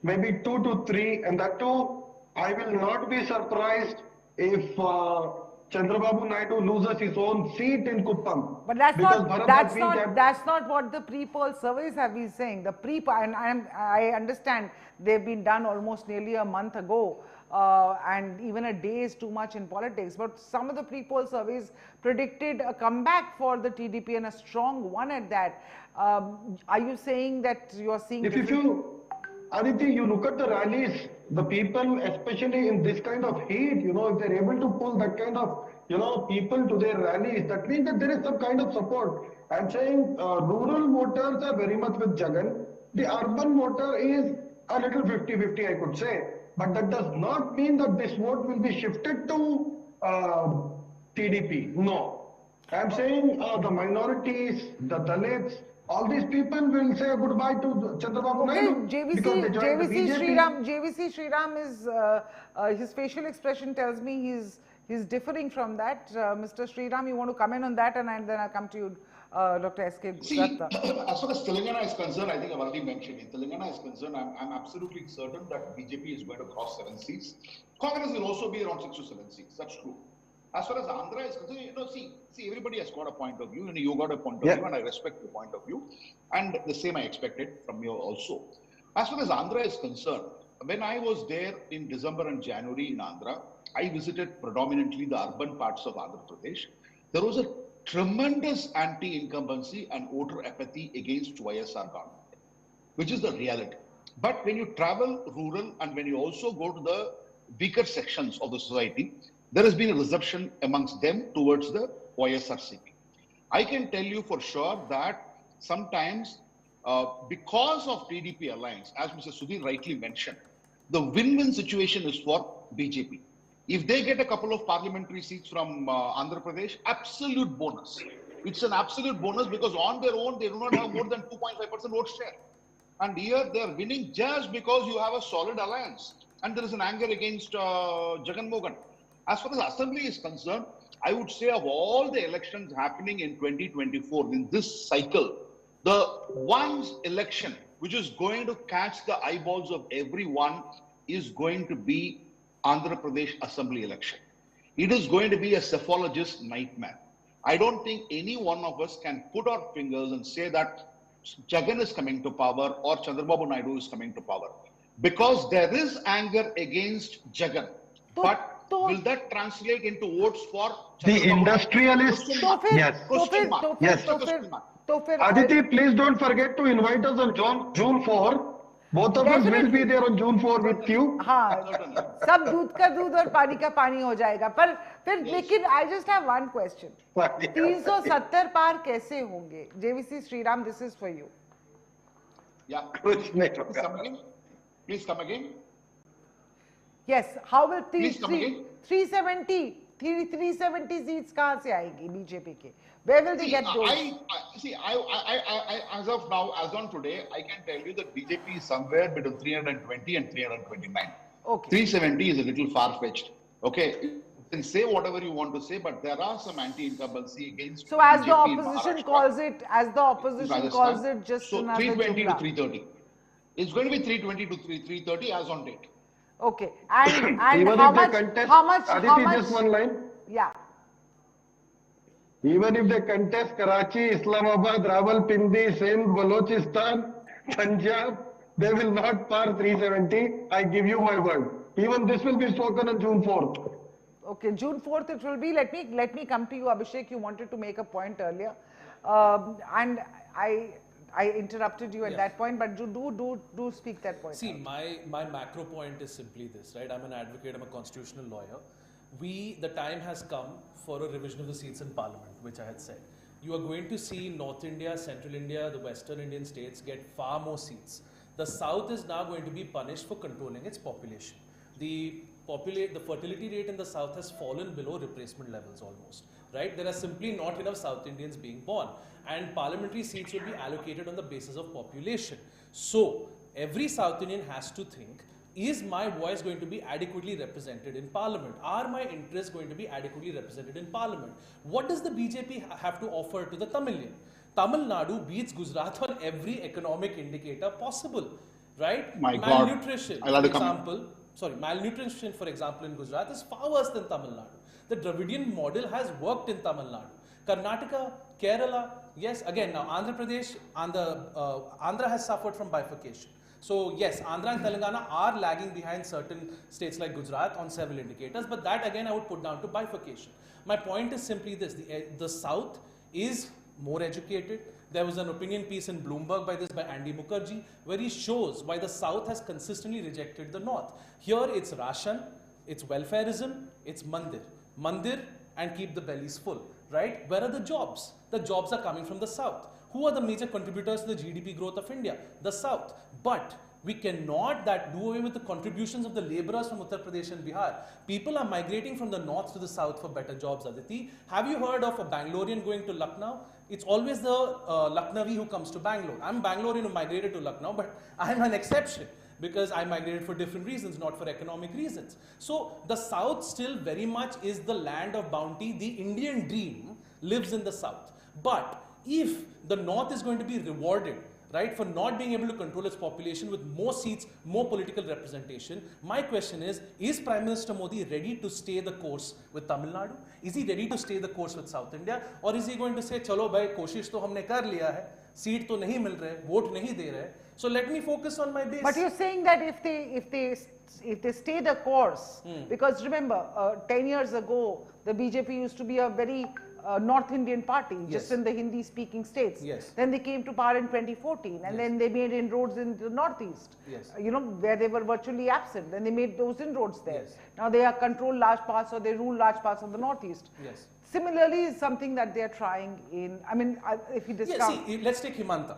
maybe 2 to 3, and that too, I will not be surprised if Chandrababu Naidu loses his own seat in Kuppam. But that's not what the pre-poll surveys have been saying. The I understand they've been done almost nearly a month ago, and even a day is too much in politics. But some of the pre-poll surveys predicted a comeback for the TDP and a strong one at that. Are you saying that you are seeing? If Aditi, you look at the rallies, the people, especially in this kind of heat, you know, if they're able to pull that kind of, you know, people to their rallies, that means that there is some kind of support. I'm saying rural voters are very much with Jagan. The urban voter is a little 50-50, I could say. But that does not mean that this vote will be shifted to TDP. No. I'm saying the minorities, the Dalits, all these people will say goodbye to Chandrababu Naidu. JVC Sriram is, his facial expression tells me he's differing from that. Mr. Sriram, you want to comment on that, and then I'll come to you, Dr. S.K. See, as far as Telangana is concerned, I think I've already mentioned it. Telangana is concerned, I'm absolutely certain that BJP is going to cross 7 seats. Congress will also be around 6 to 7 seats. That's true. As far as Andhra is concerned, you know, see, everybody has got a point of view, and you got a point of view, and I respect your point of view, and the same I expected from you also. As far as Andhra is concerned, when I was there in December and January in Andhra, I visited predominantly the urban parts of Andhra Pradesh. There was a tremendous anti-incumbency and voter apathy against YSR government, which is the reality. But when you travel rural and when you also go to the weaker sections of the society, there has been a reception amongst them towards the YSR CP. I can tell you for sure that sometimes because of TDP alliance, as Mr. Sudhir rightly mentioned, the win-win situation is for BJP. If they get a couple of parliamentary seats from Andhra Pradesh, absolute bonus. It's an absolute bonus because on their own, they do not have more than 2.5% vote share. And here they are winning just because you have a solid alliance. And there is an anger against Jagan Mohan. As far as Assembly is concerned, I would say of all the elections happening in 2024, in this cycle, the one election which is going to catch the eyeballs of everyone is going to be Andhra Pradesh Assembly election. It is going to be a cephalogist nightmare. I don't think any one of us can put our fingers and say that Jagan is coming to power or Chandrababu Naidu is coming to power. Because there is anger against Jagan. But will that translate into votes for the industrialists? Yes. Aditi, please don't forget to invite us on June 4 Both of us will be there on June 4 with you. हाँ, सब दूध का दूध और पानी का पानी हो जाएगा. पर फिर लेकिन I just have one question. 370 पार कैसे होंगे? JVC Sriram, this is for you. Yeah. कुछ नहीं Please come again. Please come again. Yes, how will Please come again. 370 seats कहाँ से आएगी BJP के? Where will they get those? As of now, as on today, I can tell you that BJP is somewhere between 320 and 329. Okay. 370 is a little far-fetched. Okay, you can say whatever you want to say, but there are some anti-incumbency against. So as BJP the in opposition Maharashtra, calls it, just so another 320 jumla. to 330. It's going to be 320 to 330 as on date. Okay, and Even how if they much? contest, How much? Aditi, just one line. Yeah. Even if they contest Karachi, Islamabad, Rawalpindi, Sindh, Balochistan, Punjab, they will not par 370. I give you my word. Even this will be spoken on June 4th. Okay, June 4th it will be. Let me come to you, Abhishek. You wanted to make a point earlier, and I interrupted you at that point, but do speak that point. See, my macro point is simply this, right? I'm an advocate, I'm a constitutional lawyer. The time has come for a revision of the seats in parliament, which I had said. You are going to see North India, Central India, the Western Indian states get far more seats. The South is now going to be punished for controlling its population. The fertility rate in the South has fallen below replacement levels almost, right? There are simply not enough South Indians being born, and parliamentary seats will be allocated on the basis of population. So every South Indian has to think, is my voice going to be adequately represented in parliament? Are my interests going to be adequately represented in parliament? What does the BJP have to offer to the Tamilian? Tamil Nadu beats Gujarat on every economic indicator possible, right? My God. Malnutrition, I'll have for to come. example, malnutrition, for example, in Gujarat is far worse than Tamil Nadu. The Dravidian model has worked in Tamil Nadu. Karnataka, Kerala, yes, again, now Andhra Pradesh, Andhra has suffered from bifurcation. So yes, Andhra and Telangana are lagging behind certain states like Gujarat on several indicators, but that again I would put down to bifurcation. My point is simply this, the South is more educated. There was an opinion piece in Bloomberg by Andy Mukherjee, where he shows why the South has consistently rejected the North. Here it's ration, it's welfareism, it's mandir and keep the bellies full, right? Where are the jobs? The jobs are coming from the South. Who are the major contributors to the GDP growth of India? The South. But we cannot do away with the contributions of the laborers from Uttar Pradesh and Bihar. People are migrating from the north to the south for better jobs, Aditi. Have you heard of a Bangalorean going to Lucknow? It's always the Lucknowi who comes to Bangalore. I'm a Bangalorean who migrated to Lucknow, but I'm an exception because I migrated for different reasons, not for economic reasons. So the south still very much is the land of bounty. The Indian dream lives in the south. But if the north is going to be rewarded, right, for not being able to control its population with more seats, more political representation, my question is Prime Minister Modi ready to stay the course with Tamil Nadu? Is he ready to stay the course with South India? Or is he going to say, chalo bhai, koshish to humne kar liya hai, seat to nahi mil rahe, vote nahi de rahe, so let me focus on my base. But you're saying that if they stay the course, because remember, 10 years ago, the BJP used to be a very North Indian party, just in the Hindi-speaking states. Then they came to power in 2014, and then they made inroads in the Northeast, where they were virtually absent. Then they made those inroads there. Now they are control large parts, or they rule large parts of the Northeast. Similarly, is something that they are trying in. I mean, if you discount. See, let's take Himanta.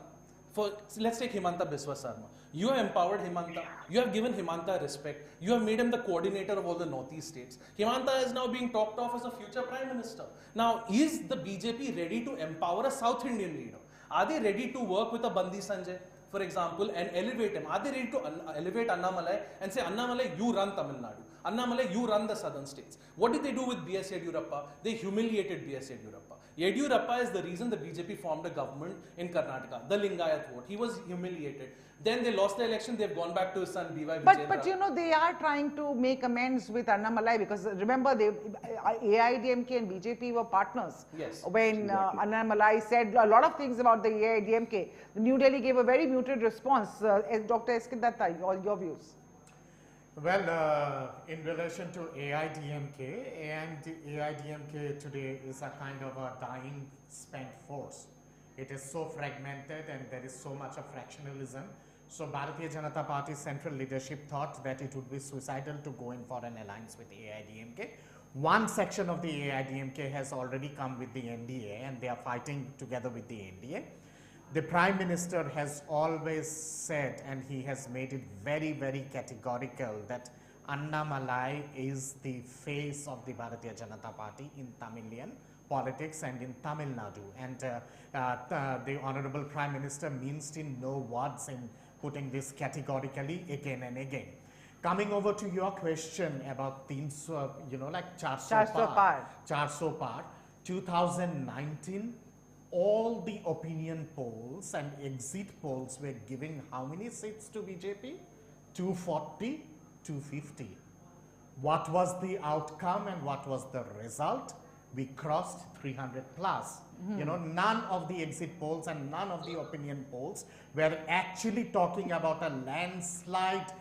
Let's take Himanta Biswa Sarma. You have empowered Himanta. You have given Himanta respect. You have made him the coordinator of all the Northeast states. Himanta is now being talked of as a future Prime Minister. Now, is the BJP ready to empower a South Indian leader? Are they ready to work with a Bandi Sanjay, for example, and elevate him? Are they ready to elevate Annamalai and say, Annamalai, you run Tamil Nadu. Annamalai, you run the southern states. What did they do with B.S. Yediyurappa? They humiliated B.S. Yediyurappa. Yediyurappa is the reason the BJP formed a government in Karnataka, the Lingayat vote. He was humiliated. Then they lost the election, they've gone back to his son B.Y. Vijayendra. But they are trying to make amends with Annamalai, because remember, AIDMK and BJP were partners. When Annamalai said a lot of things about the AIDMK, the New Delhi gave a very muted response. Dr. S.K. Datta, your views? Well, in relation to AIDMK, and AIDMK today is a kind of a dying spent force. It is so fragmented and there is so much of fractionalism So Bharatiya Janata Party's central leadership thought that it would be suicidal to go in for an alliance with AIDMK. One section of the AIDMK has already come with the NDA and they are fighting together with the NDA. The Prime Minister has always said, and he has made it very, very categorical, that Annamalai is the face of the Bharatiya Janata Party in Tamilian politics and in Tamil Nadu. And the Honorable Prime Minister minced in no words in putting this categorically again and again. Coming over to your question about things, like 400 par, 2019, all the opinion polls and exit polls were giving how many seats to BJP? 240, 250. What was the outcome and what was the result? We crossed 300 plus. None of the exit polls and none of the opinion polls were actually talking about a landslide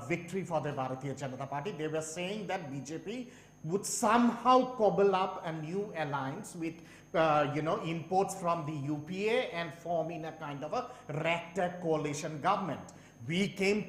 victory for the Bharatiya Janata Party. They were saying that BJP would somehow cobble up a new alliance with imports from the UPA and form in a kind of a ragtag coalition government. We came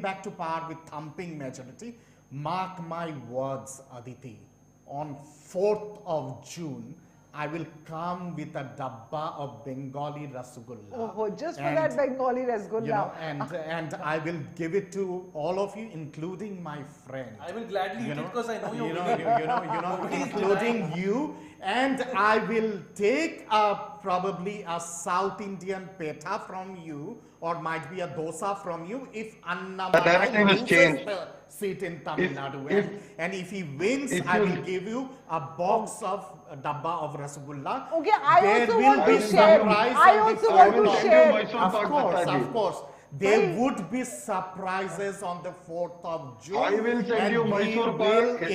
back to power with thumping majority. Mark my words, Aditi. On 4th of June, I will come with a dabba of Bengali Rasgulla. Oh, just for that Bengali Rasgulla. And I will give it to all of you, including my friend. I will gladly eat it because I know you're including you. And I will take probably a South Indian petha from you, or might be a dosa from you, if Annamalai loses the seat in Tamil Nadu. And if he wins, I will give you a box of dabba of Rasgulla. Okay, I also want to share. I also want to share. Of course. There would be surprises on the 4th of June. I will send you Mysore Park.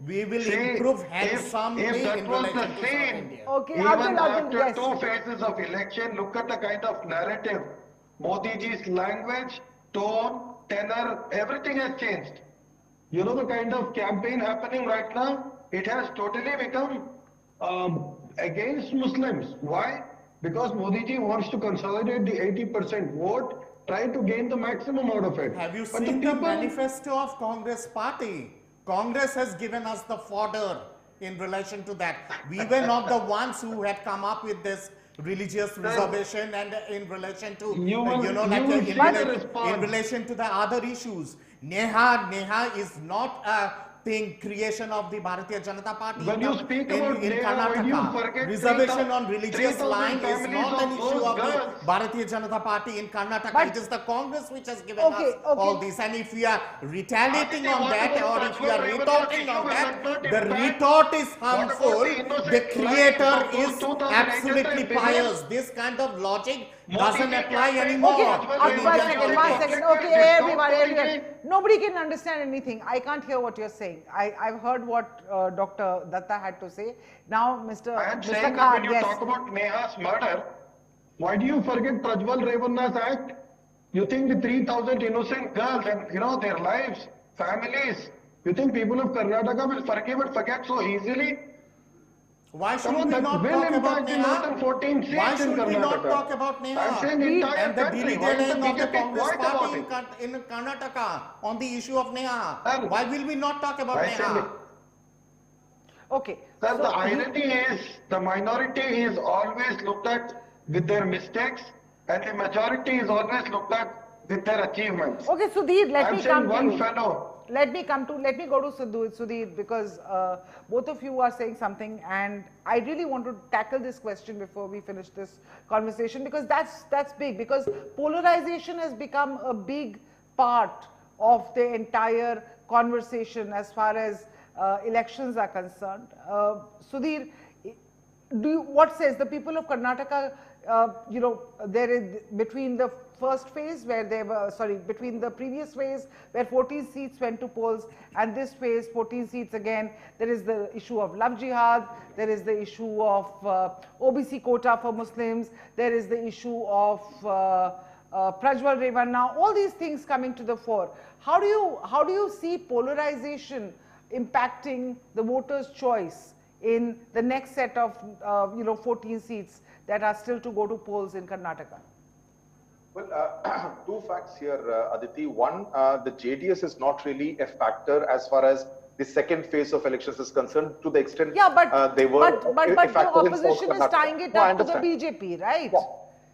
We will improve handsomely in relation to South India. Okay, even after 2 phases of election, look at the kind of narrative. Modi ji's language, tone, tenor, everything has changed. You know the kind of campaign happening right now? It has totally become against Muslims. Why? Because Modi ji wants to consolidate the 80% vote, try to gain the maximum out of it. Have you seen the manifesto of Congress party? Congress has given us the fodder in relation to that. We were not the ones who had come up with this religious reservation and in relation to, in relation to the other issues. Neha is not a creation of the Bharatiya Janata Party when you speak about in Karnataka. Reservation on religious line is not an issue of the Bharatiya Janata Party in Karnataka. But it is the Congress which has given us all this. And if we are retaliating on that, or if we are retorting on that, the retort is harmful. The creator is absolutely pious. This kind of logic doesn't apply anymore. Okay, one second. Okay, everyone. Nobody can understand anything. I can't hear what you're saying. I've heard what Dr. Datta had to say. Now, Mr. I am saying that when you talk about Neha's murder, why do you forget Prajwal Revanna's act? You think the 3,000 innocent girls and their lives, families, you think people of Karnataka will forgive and forget so easily? Why should we not talk about Neha? Why should we not talk about Neha? And the dilly-dallying of the Congress party in Karnataka on the issue of Neha. Why will we not talk about Neha? Okay. Sir, the irony is the minority is always looked at with their mistakes and the majority is always looked at with their achievements. Okay, Sudhir, let me come to you. Let me go to Sudhir, because both of you are saying something, and I really want to tackle this question before we finish this conversation, because that's big, because polarization has become a big part of the entire conversation as far as elections are concerned. Sudhir, what says the people of Karnataka? There is between the first phase where between the previous phase where 14 seats went to polls and this phase 14 seats again, there is the issue of love jihad, there is the issue of OBC quota for Muslims, there is the issue of Prajwal Revanna, all these things coming to the fore. How do you see polarization impacting the voters' choice in the next set of 14 seats that are still to go to polls in Karnataka? Well, two facts here, Aditi. One, the JDS is not really a factor as far as the second phase of elections is concerned, to the extent Yeah, they were a but the factor in South opposition is Karnataka. tying it No, I up to the understand. BJP, right? Yeah,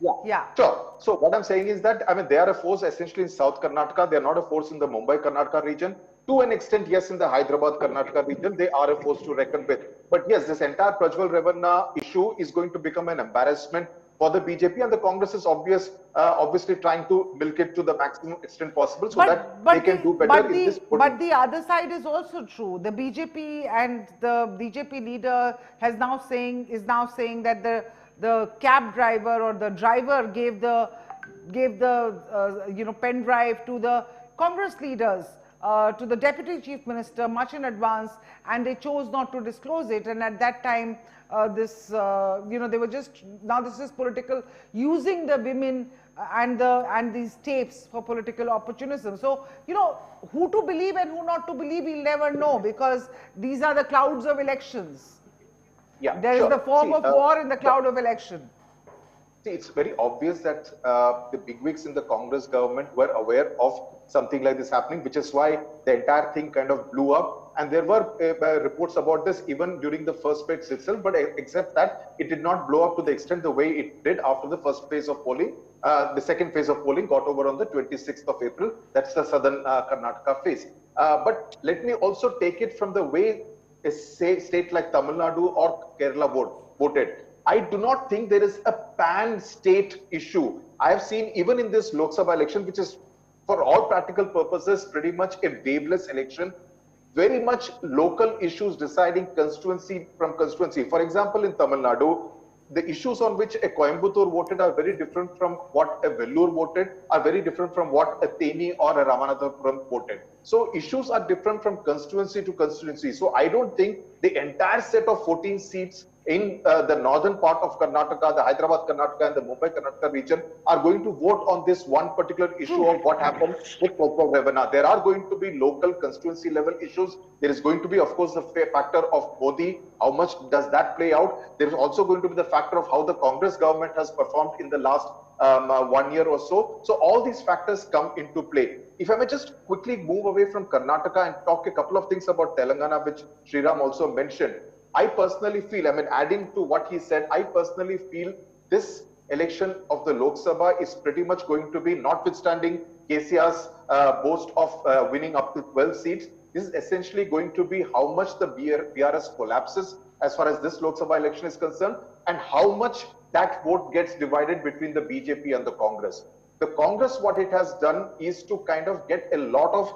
yeah, Yeah. sure. So what I'm saying is that, I mean, they are a force essentially in South Karnataka. They are not a force in the Mumbai Karnataka region. To an extent, yes, in the Hyderabad Karnataka region, they are a force to reckon with. But yes, this entire Prajwal Revanna issue is going to become an embarrassment for the BJP, and the Congress is obviously trying to milk it to the maximum extent possible so that they can do better in this. But the other side is also true. The BJP and the BJP leader is now saying that the cab driver or the driver gave the pen drive to the Congress leaders, to the deputy chief minister much in advance, and they chose not to disclose it. And at that time, they were just, now this is political, using the women and these tapes for political opportunism. So, who to believe and who not to believe, we'll never know, because these are the clouds of elections. Yeah, there is the fog of war in the cloud of election. See, it's very obvious that the bigwigs in the Congress government were aware of something like this happening, which is why the entire thing kind of blew up. And there were reports about this even during the first phase itself, but except that it did not blow up to the extent the way it did after the first phase of polling. The second phase of polling got over on the 26th of April. That's the southern Karnataka phase. But let me also take it from the way a state like Tamil Nadu or Kerala voted. I do not think there is a pan-state issue. I have seen even in this Lok Sabha election, which is for all practical purposes pretty much a waveless election, very much local issues deciding constituency from constituency. For example, in Tamil Nadu, the issues on which a Coimbatore voted are very different from what a Vellore voted, are very different from what a Theni or a Ramanathapuram voted. So issues are different from constituency to constituency. So I don't think the entire set of 14 seats in the northern part of Karnataka, the Hyderabad Karnataka and the Mumbai Karnataka region are going to vote on this one particular issue of what happened with Prajwal Revanna. There are going to be local constituency level issues. There is going to be, of course, the factor of Modi. How much does that play out? There is also going to be the factor of how the Congress government has performed in the last 1 year or so. So all these factors come into play. If I may just quickly move away from Karnataka and talk a couple of things about Telangana, which Sriram also mentioned. I personally feel, adding to what he said, I personally feel this election of the Lok Sabha is pretty much going to be, notwithstanding KCR's boast of winning up to 12 seats, this is essentially going to be how much the BRS collapses as far as this Lok Sabha election is concerned, and how much that vote gets divided between the BJP and the Congress. The Congress, what it has done is to kind of get a lot of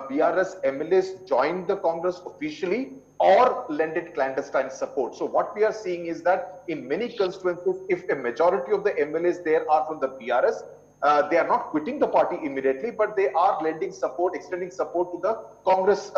BRS MLAs join the Congress officially, or lend it clandestine support. So what we are seeing is that in many constituencies, if a majority of the MLAs there are from the BRS, they are not quitting the party immediately, but they are lending support, extending support to the Congress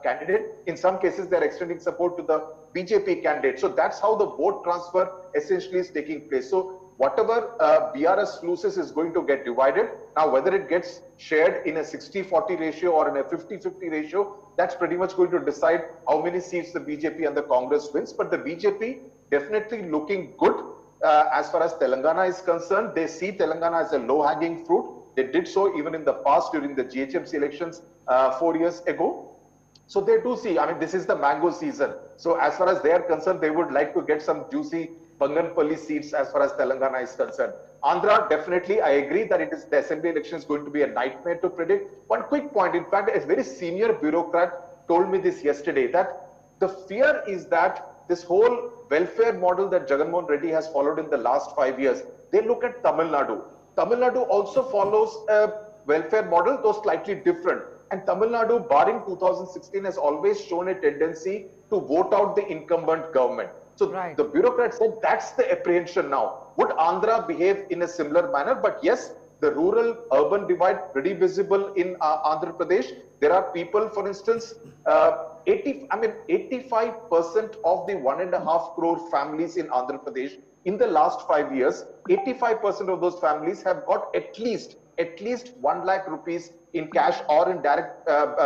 candidate. In some cases, they are extending support to the BJP candidate. So that's how the vote transfer essentially is taking place. So whatever BRS loses is going to get divided. Now, whether it gets shared in a 60-40 ratio or in a 50-50 ratio, that's pretty much going to decide how many seats the BJP and the Congress wins. But the BJP definitely looking good as far as Telangana is concerned. They see Telangana as a low-hanging fruit. They did so even in the past during the GHMC elections 4 years ago. So they do see, this is the mango season. So as far as they are concerned, they would like to get some juicy Banganpalli seats as far as Telangana is concerned. Andhra, definitely, I agree that the assembly election is going to be a nightmare to predict. One quick point, in fact, a very senior bureaucrat told me this yesterday, that the fear is that this whole welfare model that Jagan Mohan Reddy has followed in the last 5 years, they look at Tamil Nadu. Tamil Nadu also follows a welfare model, though slightly different. And Tamil Nadu, barring 2016, has always shown a tendency to vote out the incumbent government. So the bureaucrat said that's the apprehension now. Would Andhra behave in a similar manner? But yes, the rural-urban divide pretty visible in Andhra Pradesh. There are people, for instance, 85% of the 1.5 crore families in Andhra Pradesh in the last 5 years, 85% of those families have got at least 1 lakh rupees in cash or in direct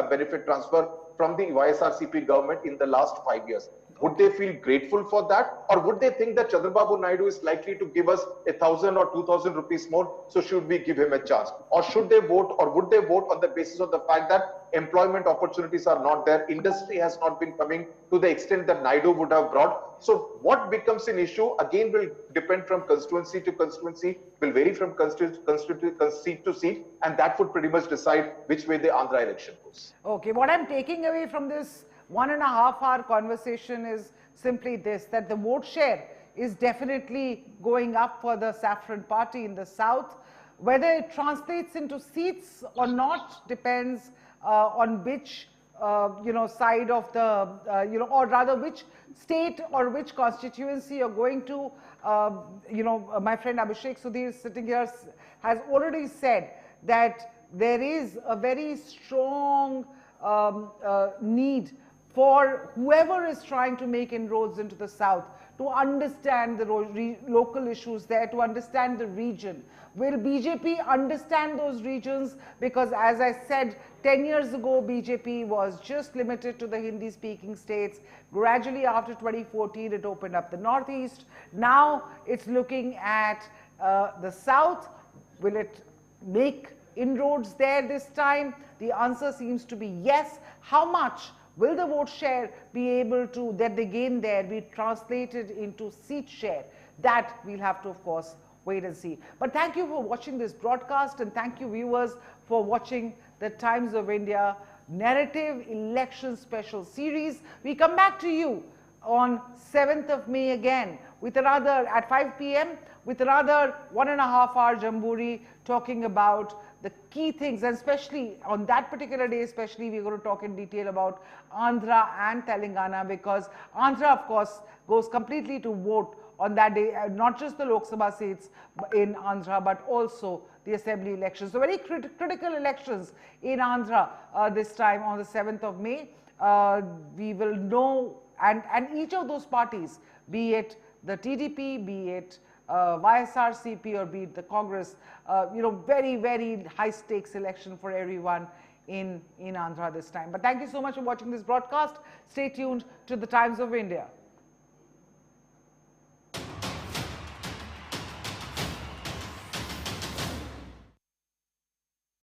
benefit transfer from the YSRCP government in the last 5 years. Would they feel grateful for that? Or would they think that Chandrababu Naidu is likely to give us 1,000 or 2,000 rupees more? So should we give him a chance? Or should they vote, or would they vote on the basis of the fact that employment opportunities are not there, industry has not been coming to the extent that Naidu would have brought? So what becomes an issue again will depend from constituency to constituency, will vary from seat to seat, and that would pretty much decide which way the Andhra election goes. Okay, what I'm taking away from this 1.5 hour conversation is simply this, that the vote share is definitely going up for the Saffron Party in the South. Whether it translates into seats or not depends on which side of the, or rather which state or which constituency you're going to. My friend Abhishek Sudhir sitting here has already said that there is a very strong need for whoever is trying to make inroads into the South to understand the local issues there, to understand the region. Will BJP understand those regions? Because as I said, 10 years ago, BJP was just limited to the Hindi-speaking states. Gradually, after 2014, it opened up the Northeast. Now, it's looking at the South. Will it make inroads there this time? The answer seems to be yes. How much will the vote share be able to, that they gain there, be translated into seat share? That we'll have to, of course, wait and see. But thank you for watching this broadcast, and thank you viewers for watching the Times of India Narrative Election Special Series. We come back to you on 7th of May again with another, at 5 p.m, with another 1.5 hour Jamburi talking about the key things, and especially on that particular day, especially we're going to talk in detail about Andhra and Telangana, because Andhra, of course, goes completely to vote on that day, not just the Lok Sabha seats in Andhra, but also the assembly elections. So very critical elections in Andhra this time on the 7th of May. We will know, and each of those parties, be it the TDP, be it YSRCP, or be it the Congress, very, very high stakes election for everyone in Andhra this time. But thank you so much for watching this broadcast. Stay tuned to the Times of India.